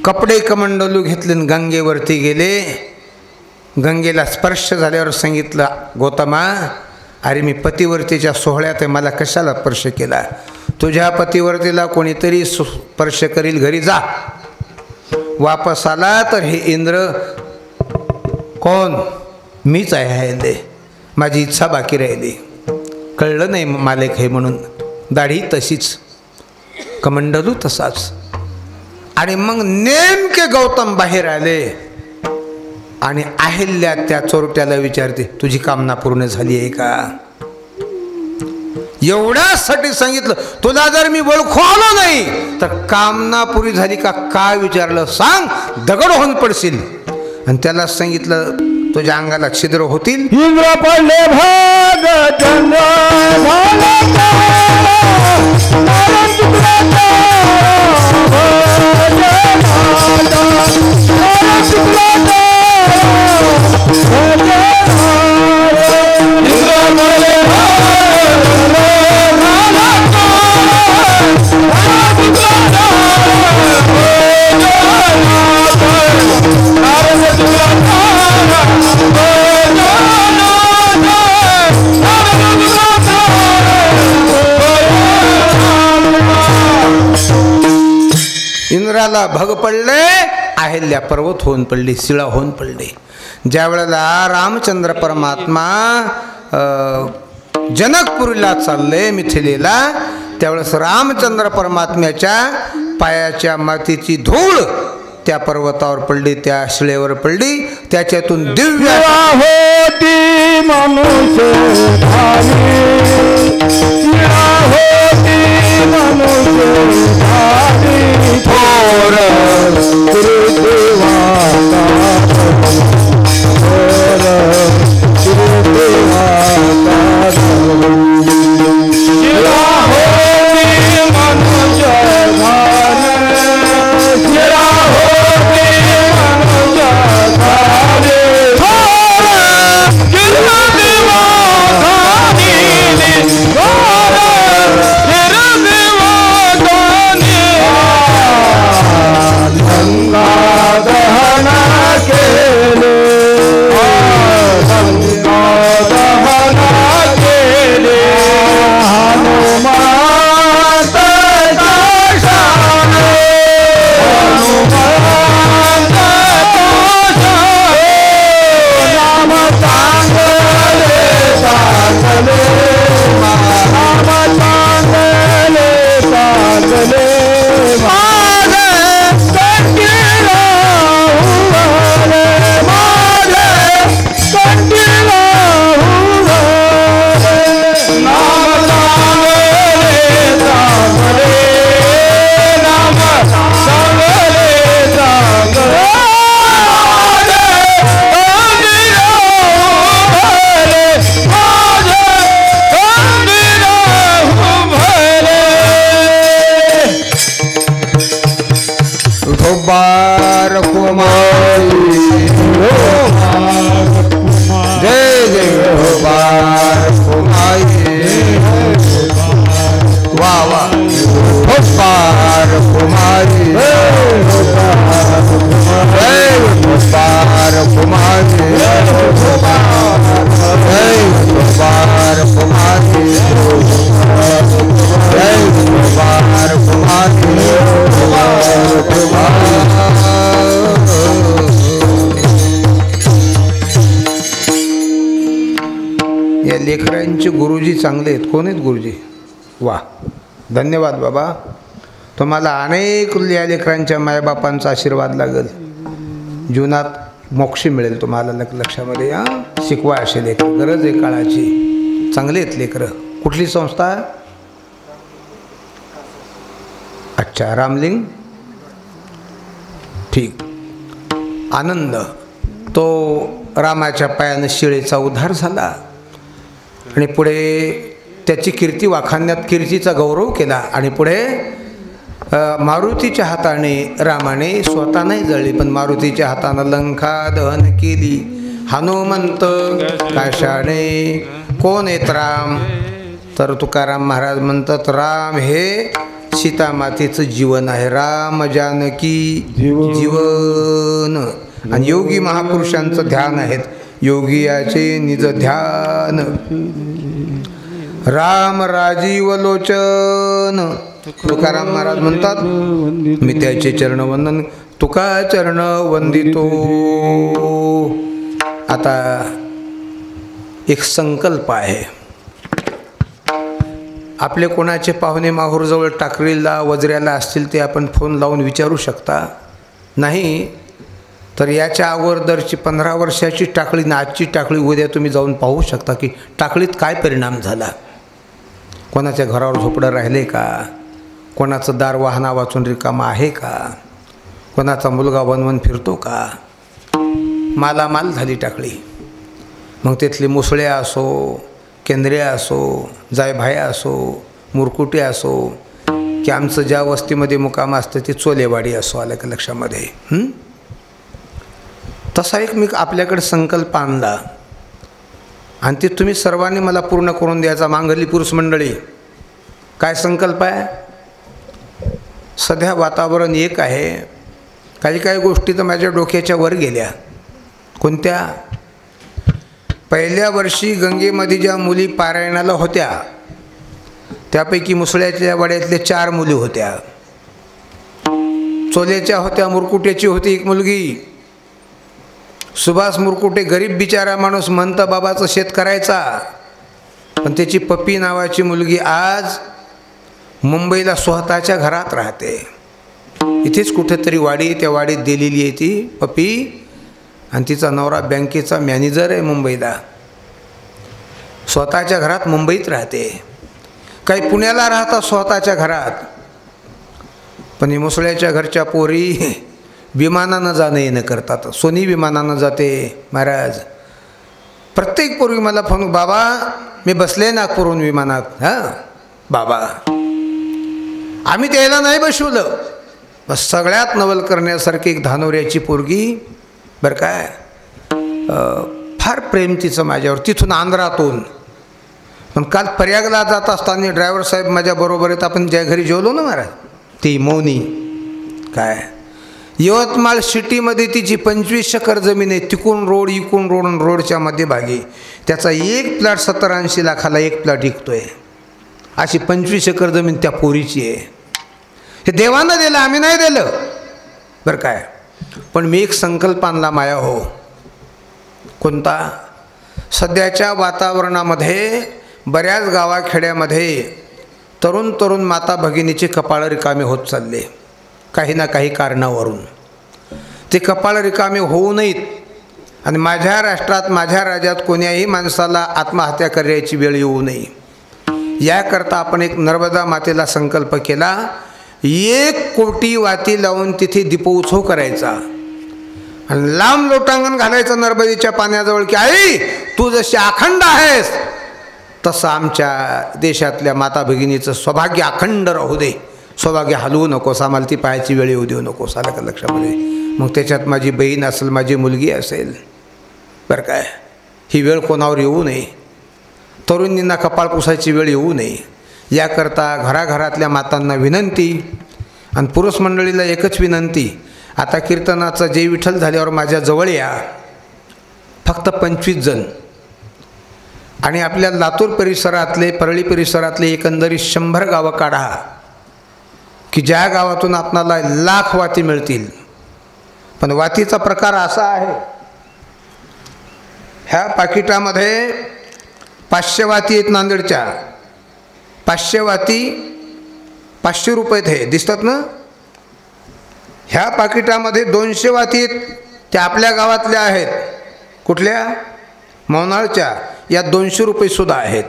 [SPEAKER 1] कपडे कमंडलू घेतले गंगेवरती गेले. गंगेला स्पर्श झाल्यावर सांगितलं गौतमा अरे मी पतिवर्तीच्या सोहळ्यात आहे मला कशाला स्पर्श केला. तुझ्या पतिवर्तीला कोणीतरी स्पर्श करील घरी जा. वापस आला तर हे इंद्र कोण मीच आहे. माझी इच्छा बाकी राहिली. कळलं नाही मालिक हे म्हणून. दाढी तशीच कमंडलू तसाच. आणि मग नेमके गौतम बाहेर आले आणि अहल्या त्या चोरट्याला विचारते तुझी कामना पूर्ण झाली आहे का. एवढ्यासाठी सांगितलं तुला जर मी ओळखू आलो नाही तर कामना पुरी झाली का काय विचारलं सांग दगड होऊन पडशील. आणि त्याला सांगितलं तुझ्या अंगाला छिद्र होतील.
[SPEAKER 2] इंद्र पडले भाग चंद्र
[SPEAKER 1] इंद्राला भग पडले. अहल्या पर्वत होऊन पडली शिळा होऊन पडली. ज्या वेळेला रामचंद्र परमात्मा जनकपुरीला चालले मिथिलेला त्यावेळेस रामचंद्र परमात्म्याच्या पायाच्या मातीची धूळ त्या पर्वतावर पडली त्या शिळेवर पडली. त्याच्यातून दिव्य
[SPEAKER 2] होती मनुष्य थोर
[SPEAKER 1] विठोबार कुमारी जय जय विठोबार कुमारी वा वा विठोबार कुमारी जय विठोबार कुमारी जय विठोबार कुमारी जय विठोबार कुमारी या लेकरांचे गुरुजी चांगले आहेत. कोण आहेत गुरुजी? वा धन्यवाद बाबा. तुम्हाला अनेक या लेकरांच्या मायबापांचा आशीर्वाद लागेल. जीवनात मोक्ष मिळेल तुम्हाला. लक्षामध्ये या शिकवा असे लेकर. गरज आहे काळाची. चांगले आहेत लेकरं. कुठली संस्था? अच्छा रामलिंग. ठीक. आनंद. तो रामाच्या पायानं शिळेचा उद्धार झाला आणि पुढे त्याची कीर्ती वाखाणण्यात कीर्तीचा गौरव केला आणि पुढे मारुतीच्या हाताने रामाने स्वतः नाही जळली पण मारुतीच्या हातानं लंका दहन केली. हनुमंत काशाने कोण आहेत राम? तर तुकाराम महाराज म्हणतात राम हे सीता मातेचं जीवन आहे. राम जानकी जीवन. आणि योगी महापुरुषांचं ध्यान आहेत. योगियाचे निज ध्यान. राम राजीव लोचन. तुकाराम महाराज म्हणतात मी त्याचे चरण वंदन तुका चरण वंदितो. आता एक संकल्प आहे. आपले कोणाचे पाहुणे माहूरजवळ टाकळीला वजऱ्याला असतील ते आपण फोन लावून विचारू शकता. नाही तर याच्या अगोदरची 15 वर्षाची टाकळी ना आजची टाकळी उद्या तुम्ही जाऊन पाहू शकता की टाकळीत काय परिणाम झाला. कोणाच्या घरावर झोपडं राहिले का? कोणाचं दार वाहना वाचून रिकामा आहे का? कोणाचा मुलगा वनवन फिरतो का? मालामाल झाली टाकळी. मग तिथली मुसळे असो, केंद्रे असो, जायभाया असो, मुरकुटे असो की आमचं ज्या वस्तीमध्ये मुकाम असतं ती चोलेवाडी असो. आलं का लक्षामध्ये? तसा एक मी आपल्याकडे संकल्प आणला आणि ते तुम्ही सर्वांनी मला पूर्ण करून द्यायचा. मांगरली पुरुष मंडळी काय संकल्प आहे? सध्या वातावरण एक आहे. काही गोष्टी तर माझ्या डोक्याच्या वर गेल्या. कोणत्या? पहिल्या वर्षी गंगेमध्ये ज्या मुली पारायणाला होत्या त्यापैकी मुसळ्याच्या वाड्यातल्या 4 मुली होत्या. चोल्याच्या होत्या, मुरकुट्याची होती एक मुलगी. सुभाष मुरकुटे गरीब बिचारा माणूस म्हणता बाबाचं शेत करायचा पण त्याची पप्पी नावाची मुलगी आज मुंबईला स्वतःच्या घरात राहते. इथेच कुठेतरी वाडी, त्या वाडीत दिलेली आहे ती पप्पी आणि तिचा नवरा बँकेचा मॅनेजर आहे मुंबईला. स्वतःच्या घरात मुंबईत राहते. काही पुण्याला राहतात स्वतःच्या घरात. पण ही मुसळ्याच्या घरच्या पोरी विमानानं जाणं येणं करतात. सोनी विमानानं जाते महाराज. प्रत्येक पोरगी मला फोन बाबा मी बसले नागपूरहून विमानात. हां बाबा आम्ही त्याला नाही बसवलं. बस सगळ्यात नवल करण्यासारखी एक धानोऱ्याची पोरगी बरं काय. फार प्रेम तिचं माझ्यावर. तिथून आंध्रातून. पण काल प्रयागला जात असताना ड्रायव्हर साहेब माझ्याबरोबर आहेत. आपण ज्या घरी जेवलो ना महाराज ती मौनी काय यवतमाळ सिटीमध्ये तिची 25 एकर जमीन आहे. तिकून रोड इकून रोड आणि रोडच्या मध्यभागी त्याचा एक प्लॉट 70-80 लाखाला एक प्लॉट विकतोय. अशी 25 एकर जमीन त्या पोरीची आहे. हे देवानं दिलं आम्ही नाही दिलं बरं काय. पण मी एक संकल्प आणला माया हो. कोणता? सध्याच्या वातावरणामध्ये बऱ्याच गावाखेड्यामध्ये तरुण माता भगिनीचे कपाळ रिकामे होत चालले काही ना काही कारणावरून. ते कपाळ रिकामे होऊ नयेत आणि माझ्या राष्ट्रात माझ्या राज्यात कोण्याही माणसाला आत्महत्या करायची वेळ येऊ नये याकरता आपण एक नर्मदा मातेला संकल्प केला. 1 कोटी वाती लावून तिथे दीपोत्सव करायचा आणि लांब लोटांगण घालायचं नर्मदेच्या पाण्याजवळ की आई तू जशी अखंड आहेस तसं आमच्या देशातल्या माता भगिनीचं सौभाग्य अखंड राहू दे. सौभाग्य हलवू नकोस, आम्हाला ती पाहायची वेळ येऊ देऊ नकोस. आलं का लक्षामध्ये? मग त्याच्यात माझी बहीण असेल, माझी मुलगी असेल, बरं काय, ही वेळ कोणावर येऊ नये. तरुणींना कपाळ पुसायची वेळ येऊ नये याकरता घराघरातल्या मातांना विनंती आणि पुरुष मंडळीला एकच विनंती, आता कीर्तनाचं जय विठ्ठल झाल्यावर माझ्या जवळ या, फक्त 25 जण. आणि आपल्या लातूर परिसरातले, परळी परिसरातले एकंदरीत 100 गावं काढा की ज्या गावातून आपणाला लाख वाती मिळतील. पण वातीचा प्रकार असा आहे, ह्या पाकिटामध्ये 500 वाती आहेत नांदेडच्या. 500 वाती 500 रुपयात हे दिसतात ना. ह्या पाकिटामध्ये 200 वाती आहेत, त्या आपल्या गावातल्या आहेत. कुठल्या? मौनाळच्या. या 200 रुपयेसुद्धा आहेत.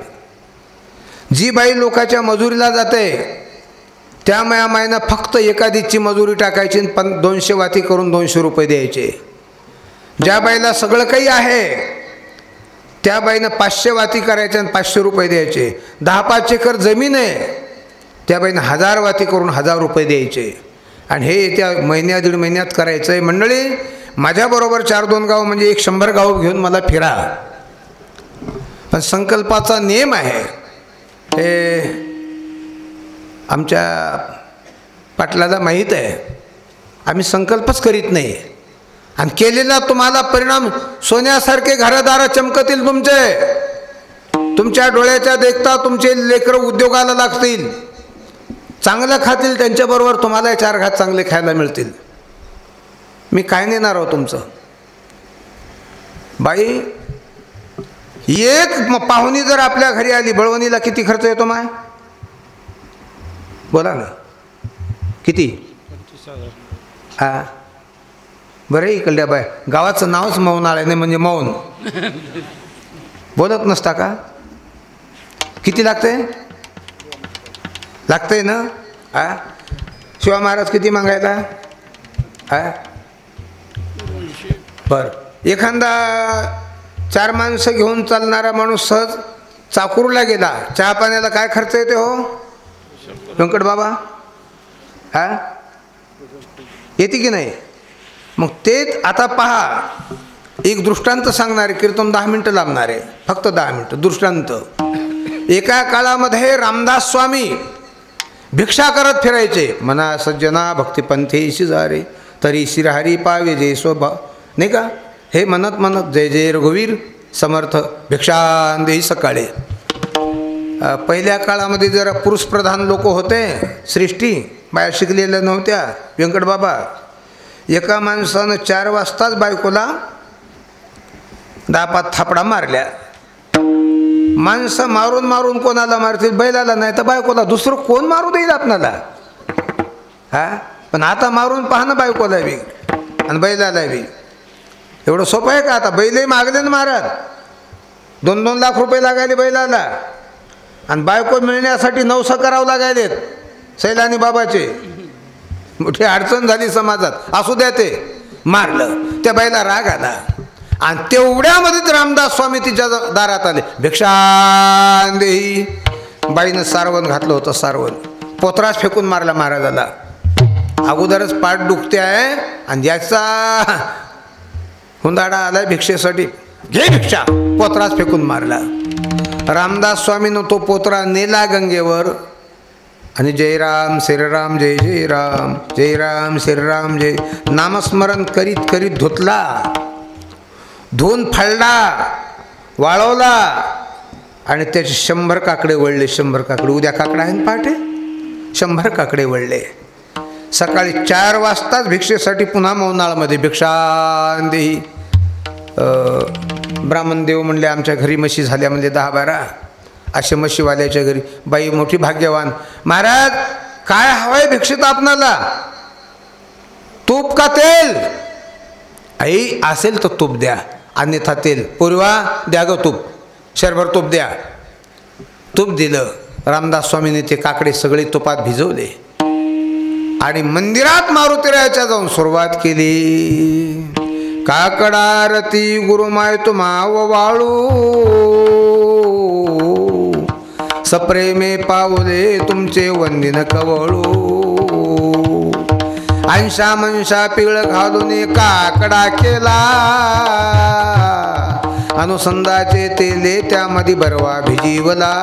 [SPEAKER 1] जी बाई लोकाच्या मजुरीला जाते त्या मायानं फक्त एखादीची मजुरी टाकायची, पण 200 वाती करून 200 रुपये द्यायचे. ज्या बाईला सगळं काही आहे त्या बाईनं 500 वाती करायच्या आणि 500 रुपये द्यायचे. 10-5 एकर जमीन आहे, त्या बाईनं 1000 वाती करून 1000 रुपये द्यायचे. आणि हे येत्या महिन्या 1.5 महिन्यात करायचं आहे. मंडळी, माझ्याबरोबर 4-2 गाव म्हणजे 100 गाव घेऊन मला फिरा. पण संकल्पाचा नियम आहे, हे आमच्या पाटलाला माहीत आहे. आम्ही संकल्पच करीत नाही आणि केलेला तुम्हाला परिणाम सोन्यासारखे घरदार चमकतील तुमचे. तुमच्या डोळ्याच्या देखता तुमचे लेकरं उद्योगाला लागतील, चांगलं खातील, त्यांच्याबरोबर तुम्हाला 4 घात चांगले खायला मिळतील. मी काय नेणार आहो तुमचं? बाई, एक पाहुणी जर आपल्या घरी आली, बळवणीला किती खर्च येतो माय? बोला ना, किती?
[SPEAKER 2] 25,000.
[SPEAKER 1] हां, बरं. इकडल्या बाय गावाचं नावच मौनाळ नाही म्हणजे मौन बोलत नसता का? किती लागतंय? लागतंय ना. हां, शिवा महाराज किती मागायला? हां, बरं. एखादा 4 माणसं घेऊन चालणारा माणूस सहज चाकूरला गेला, चहा पाण्याला काय खर्च येते हो व्यंकट बाबा? हां, येते की नाही? मग तेच आता पहा, एक दृष्टांत सांगणारे कीर्तन 10 मिनटं लागणार आहे, फक्त 10 मिनटं दृष्टांत. एका काळामध्ये रामदास स्वामी भिक्षा करत फिरायचे. मना सज्जना भक्तिपंथी शिजारे तरी शिरहरी पावे जय स्वभाव, नाही का? हे म्हणत म्हणत जय जय रघुवीर समर्थ भिक्षा देई सकाळी. पहिल्या काळामध्ये जरा पुरुषप्रधान लोक होते, सृष्टी बाया शिकलेल्या नव्हत्या. व्यंकट बाबा, एका माणसानं 4 वाजताच बायकोला 10-5 थापडा मारल्या. माणसं मारून मारून कोणाला मारतील? बैलाला, नाही तर बायकोला. दुसरं कोण मारू देईल आपणाला? हां, पण आता मारून पाहणं बायकोला बी आणि बैलाला बी. एवढं सोपं आहे का? आता बैलही मागले ना महाराज, 2-2 लाख रुपये लागायले बैलाला, आणि बायको मिळण्यासाठी 900 करावं लागायलेत सैलानी बाबाचे. मोठी अडचण झाली समाजात. असू द्या, ते मारलं, त्या बाईला राग आला आणि तेवढ्यामध्येच रामदास स्वामी तिच्या दारात आले. भिक्षा देही. बाईनं सारवण घातलं होतं, सारवण पोतराच फेकून मारला महाराजाला. अगोदरच पाठ दुखते आहे आणि याचा हुंदाडा आलाय भिक्षेसाठी, घे भिक्षा, पोतराच फेकून मारला. रामदास स्वामीनं तो पोतरा नेला गंगेवर आणि जय राम श्रीराम जय जय राम, जय राम श्रीराम जय नामस्मरण करीत करीत धुतला, धुवून फाळला, वाळवला आणि त्याचे 100 काकडे वळले. 100 काकडे. उद्या काकडा आहे ना पहाटे, 100 काकडे वळले. सकाळी 4 वाजताच भिक्षेसाठी पुन्हा मौनाळमध्ये भिक्षा देही. ब्राह्मणदेव म्हणले आमच्या घरी म्हशी झाल्या म्हणजे 10-12 असे म्हशीवाल्याच्या घरी. बाई मोठी भाग्यवान. महाराज, काय हवंय भिक्षेत आपणाला? तूप का तेल? आई, असेल तर तूप द्या, अन्यथा तेल. पूर्वा, द्या ग तूप, शरभर तूप द्या. तूप दिलं. रामदास स्वामीने ते काकडे सगळे तुपात भिजवले आणि मंदिरात मारुतीरायाच्या जाऊन सुरुवात केली. काकडारती गुरुमाय तुम्हा वाळू, सप्रेमे पावले तुमचे वंदिन कवळू अंशा मनशा पिळ घालून काकडा केला अनुसंधाचे तेले त्यामध्ये बरवा भिजीवला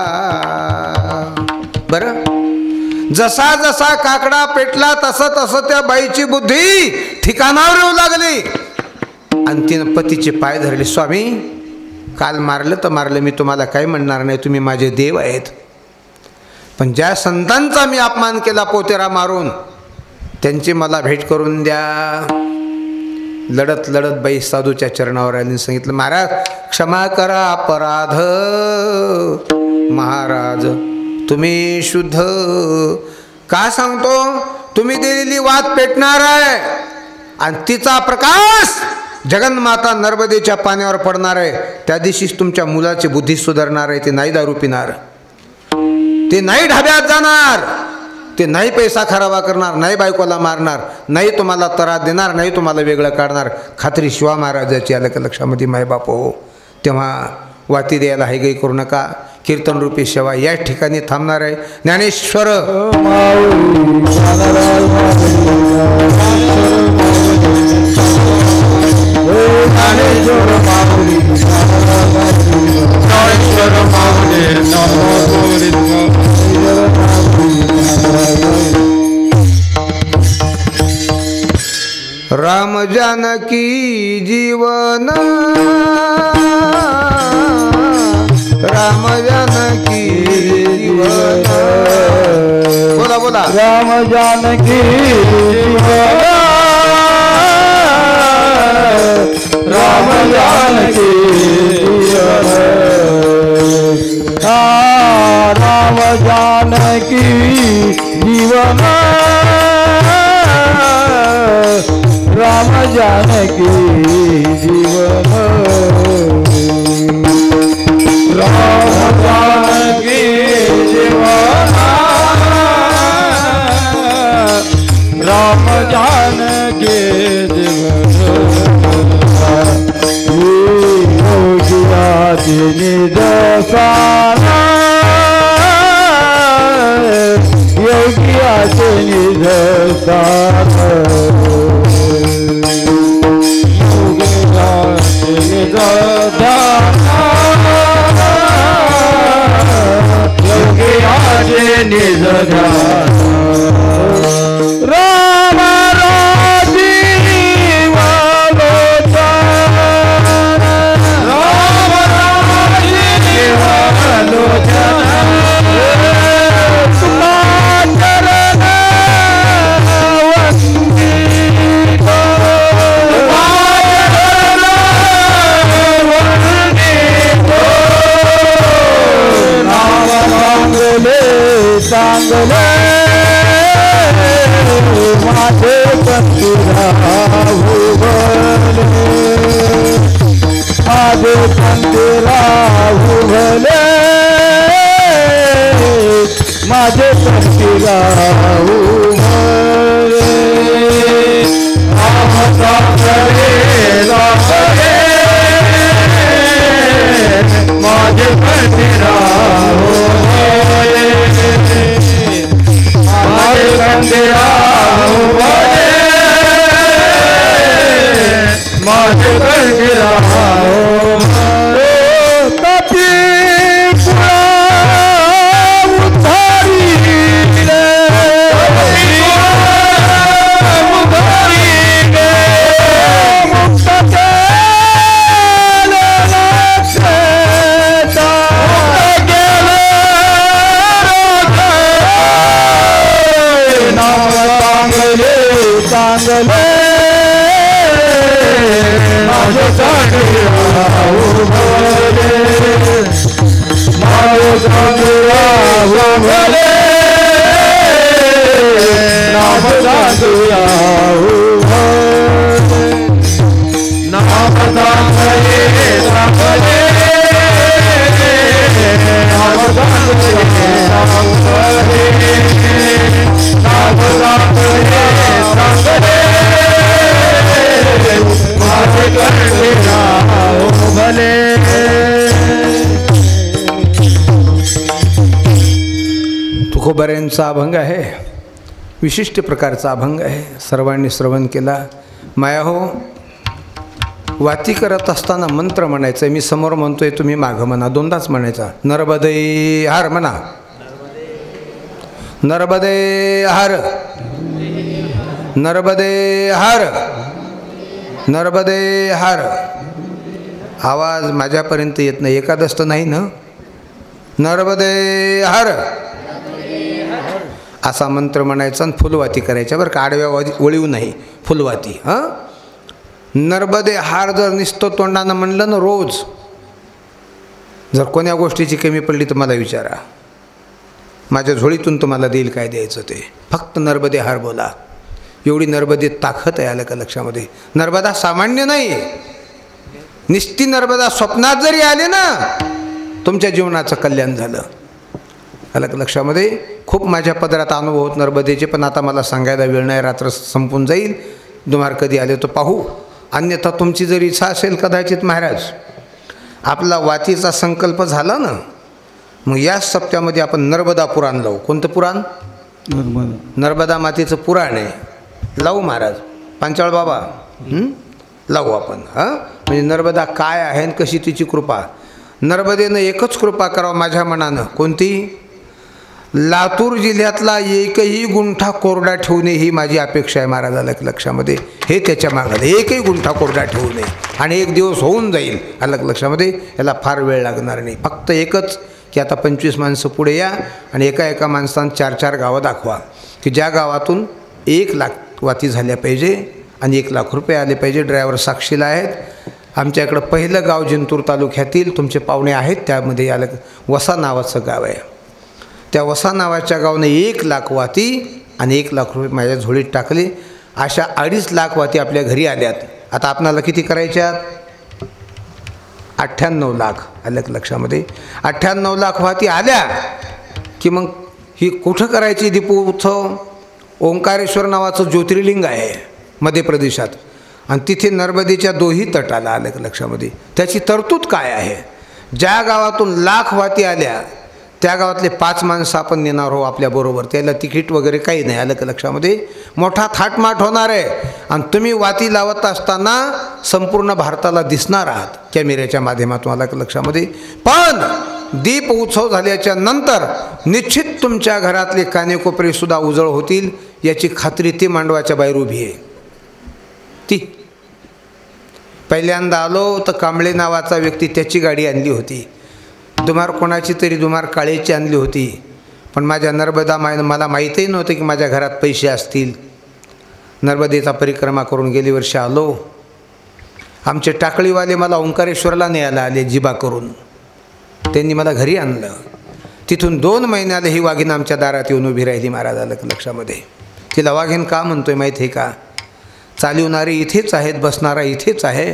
[SPEAKER 1] बर जसा जसा काकडा पेटला तसं तसं त्या बाईची बुद्धी ठिकाणावर येऊ लागली आणि तिनं पतीचे पाय धरले स्वामी काल मारलं तर मारलं मी तुम्हाला काही म्हणणार नाही तुम्ही माझे देव आहेत पण ज्या संतांचा मी अपमान केला पोतेरा मारून त्यांची मला भेट करून द्या लढत लढत बाई साधूच्या चरणावर आली सांगितलं महाराज क्षमा करा अपराध महाराज तुम्ही शुद्ध का सांगतो तुम्ही दिलेली वात पेटणार आहे आणि तिचा प्रकाश जगन्माता नर्मदेच्या पाण्यावर पडणार आहे त्या दिवशीच तुमच्या मुलाची बुद्धी सुधारणार आहे ते नाही दारू पिणार ते नाही ढाब्यात जाणार ते नाही पैसा खराबा करणार नाही बायकोला मारणार नाही तुम्हाला त्रास देणार नाही तुम्हाला वेगळं काढणार खात्री शिवा महाराजाची आलं का लक्षामध्ये मायबाप हो तेव्हा वाती द्यायला हायगई करू नका कीर्तन रूपी सेवा या ठिकाणी थांबणार आहे ज्ञानेश्वर राम जानकी जीवन राम जानकी जीवन बोला बोला
[SPEAKER 2] राम जानकी जीवन राम जानकी जीवन राम जानकी जीवन राम जानकी जीवन राम जानकी जीवन राम जानकी जीवन योगिराज निदर्शना योगिराज निदर्शना राम चांगले माझे पंथीला उभले माझे पंथीला उभले माझे पंथीला उभले राम चांगले माझे पंथीला उभले कंदिरा माझे कंदिरा कपी उधारी चांगले माझे चांगला उभले माझे चांगला उभले नाम चांगला उभले नाम चांगले चांगले नाम चांगले नाम चांगले माझे कंदिरा उभले
[SPEAKER 1] स्वामींचा अभंग आहे, विशिष्ट प्रकारचा अभंग आहे, सर्वांनी श्रवण केला. माया हो, वाती करत असताना मंत्र म्हणायचं. मी समोर म्हणतोय, तुम्ही मागं म्हणा, दोनदाच म्हणायचा. नर्मदे हार म्हणा, नर्मदे हार, नर्मदे हार, नर्मदे हार. आवाज माझ्यापर्यंत येत नाही, एकादश तर नाही ना. नर्मदे हार असा मंत्र म्हणायचा आणि फुलवाती करायच्या बरं का, आडव्या वळीव नाही, फुलवाती. हां, नर्मदे हार जर निसतो तोंडानं म्हणलं ना रोज, जर कोण्या गोष्टीची कमी पडली तर मला विचारा, माझ्या झोळीतून तुम्हाला देईल काय द्यायचं ते. फक्त नर्मदे हार बोला, एवढी नर्मदेत ताकद आहे. आलं का लक्षामध्ये? नर्मदा सामान्य नाही, निस्ती नर्मदा स्वप्नात जरी आले ना तुमच्या जीवनाचं कल्याण झालं. आलं का लक्षामध्ये? खूप माझ्या पदरात अनुभव होत नर्मदेचे, पण आता मला सांगायला वेळ नाही, रात्र संपून जाईल. दुमार कधी आले तो पाहू. अन्यथा तुमची जर इच्छा असेल कदाचित महाराज, आपला वातीचा संकल्प झाला ना, मग याच सप्त्यामध्ये आपण नर्मदा पुराण लावू. कोणतं पुराण? नर्मदा मातेचं पुराण आहे, लावू महाराज. पांचाळ बाबा लावू आपण. हां, म्हणजे नर्मदा काय आहे आणि कशी तिची कृपा. नर्मदेनं एकच कृपा करावं माझ्या मनानं. कोणती? लातूर जिल्ह्यातला एकही गुंठा कोरडा ठेवणे ही माझी अपेक्षा आहे महाराज. आलं लक्षामध्ये? हे त्याच्या मागाला एकही गुंठा कोरडा ठेवू नये, आणि एक दिवस होऊन जाईल. आलं लक्षामध्ये? याला फार वेळ लागणार नाही. फक्त एकच की आता 25 माणसं पुढे या आणि एका एका माणसानं 4-4 गावं दाखवा की ज्या गावातून 1 लाख वाती झाल्या पाहिजे आणि 1 लाख रुपये आले पाहिजे. ड्रायव्हर साक्षीला आहेत. आमच्या इकडं पहिलं गाव जिंतूर तालुक्यातील तुमचे पाहुणे आहेत, त्यामध्ये आलं वसा नावाचं गाव आहे. त्या वसा नावाच्या गावाने 1 लाख वाती आणि 1 लाख रुपये माझ्या झोळीत टाकले. अशा 2.5 लाख वाती आपल्या घरी आल्यात. आता आपणाला किती करायच्यात? 98 लाख. आलं लक्षामध्ये? 98 लाख वाती आल्या की मग ही कुठं करायची दीपोत्सव? ओंकारेश्वर नावाचं ज्योतिर्लिंग आहे मध्य प्रदेशात, आणि तिथे नर्मदेच्या दोही तटाला. आलं लक्षामध्ये? त्याची तरतूद काय आहे? ज्या गावातून लाख वाती आल्या त्या गावातले 5 माणसं आपण नेणार हो आपल्याबरोबर. त्याला तिकीट वगैरे काही नाही. आलं का लक्षामध्ये? मोठा थाटमाट होणार आहे. आणि तुम्ही वाती लावत असताना संपूर्ण भारताला दिसणार आहात कॅमेऱ्याच्या माध्यमातून. आलं का लक्षामध्ये? पण दीप उत्सव झाल्याच्या नंतर निश्चित तुमच्या घरातले कानेकोपरेसुद्धा उजळ होतील याची खात्री ती मांडवाच्या बाहेर उभी आहे. ती पहिल्यांदा आलो तर कांबळे नावाचा व्यक्ती, त्याची गाडी आणली होती. दुमार कोणाची तरी दुमार काळेची आणली होती. पण माझ्या नर्मदा मायनं मला माहीतही नव्हतं की माझ्या घरात पैसे असतील. नर्मदेचा परिक्रमा करून गेली वर्षी आलो. आमचे टाकळीवाले मला ओंकारेश्वरला न्यायला आले जिबा करून. त्यांनी मला घरी आणलं. तिथून 2 महिन्याला ही वाघीण आमच्या दारात येऊन उभी राहिली. महाराज आलं लक्षामध्ये? तिला वाघीण का म्हणतोय माहीत आहे का? चालवणारे इथेच आहेत, बसणारा इथेच आहे.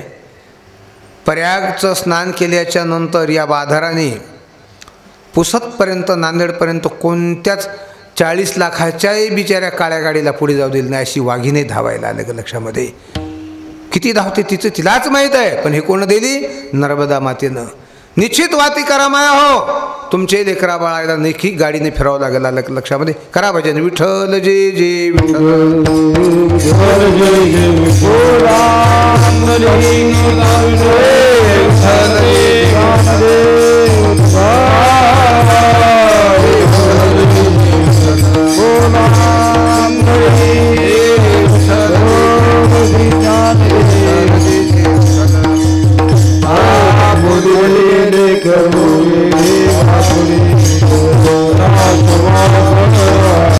[SPEAKER 1] प्रयागचं स्नान केल्याच्या नंतर या बाधाराने पुसतपर्यंत नांदेडपर्यंत कोणत्याच 40 लाखाच्याही बिचाऱ्या काळ्या गाडीला पुढे जाऊ दिली नाही अशी वाघिणी धावायला. आलं का लक्षामध्ये? किती धावते तिचं तिलाच माहीत आहे. पण हे कोण दिली? नर्मदा मातेनं. निश्चित वाती करा माया हो. तुमचे लेकरा बाळाला नेखी गाडीने फिरावं लागेल. आलं का लक्षामध्ये? करा भजन. विठ्ठल जय जय विठ्ठल.
[SPEAKER 2] विठ्ठल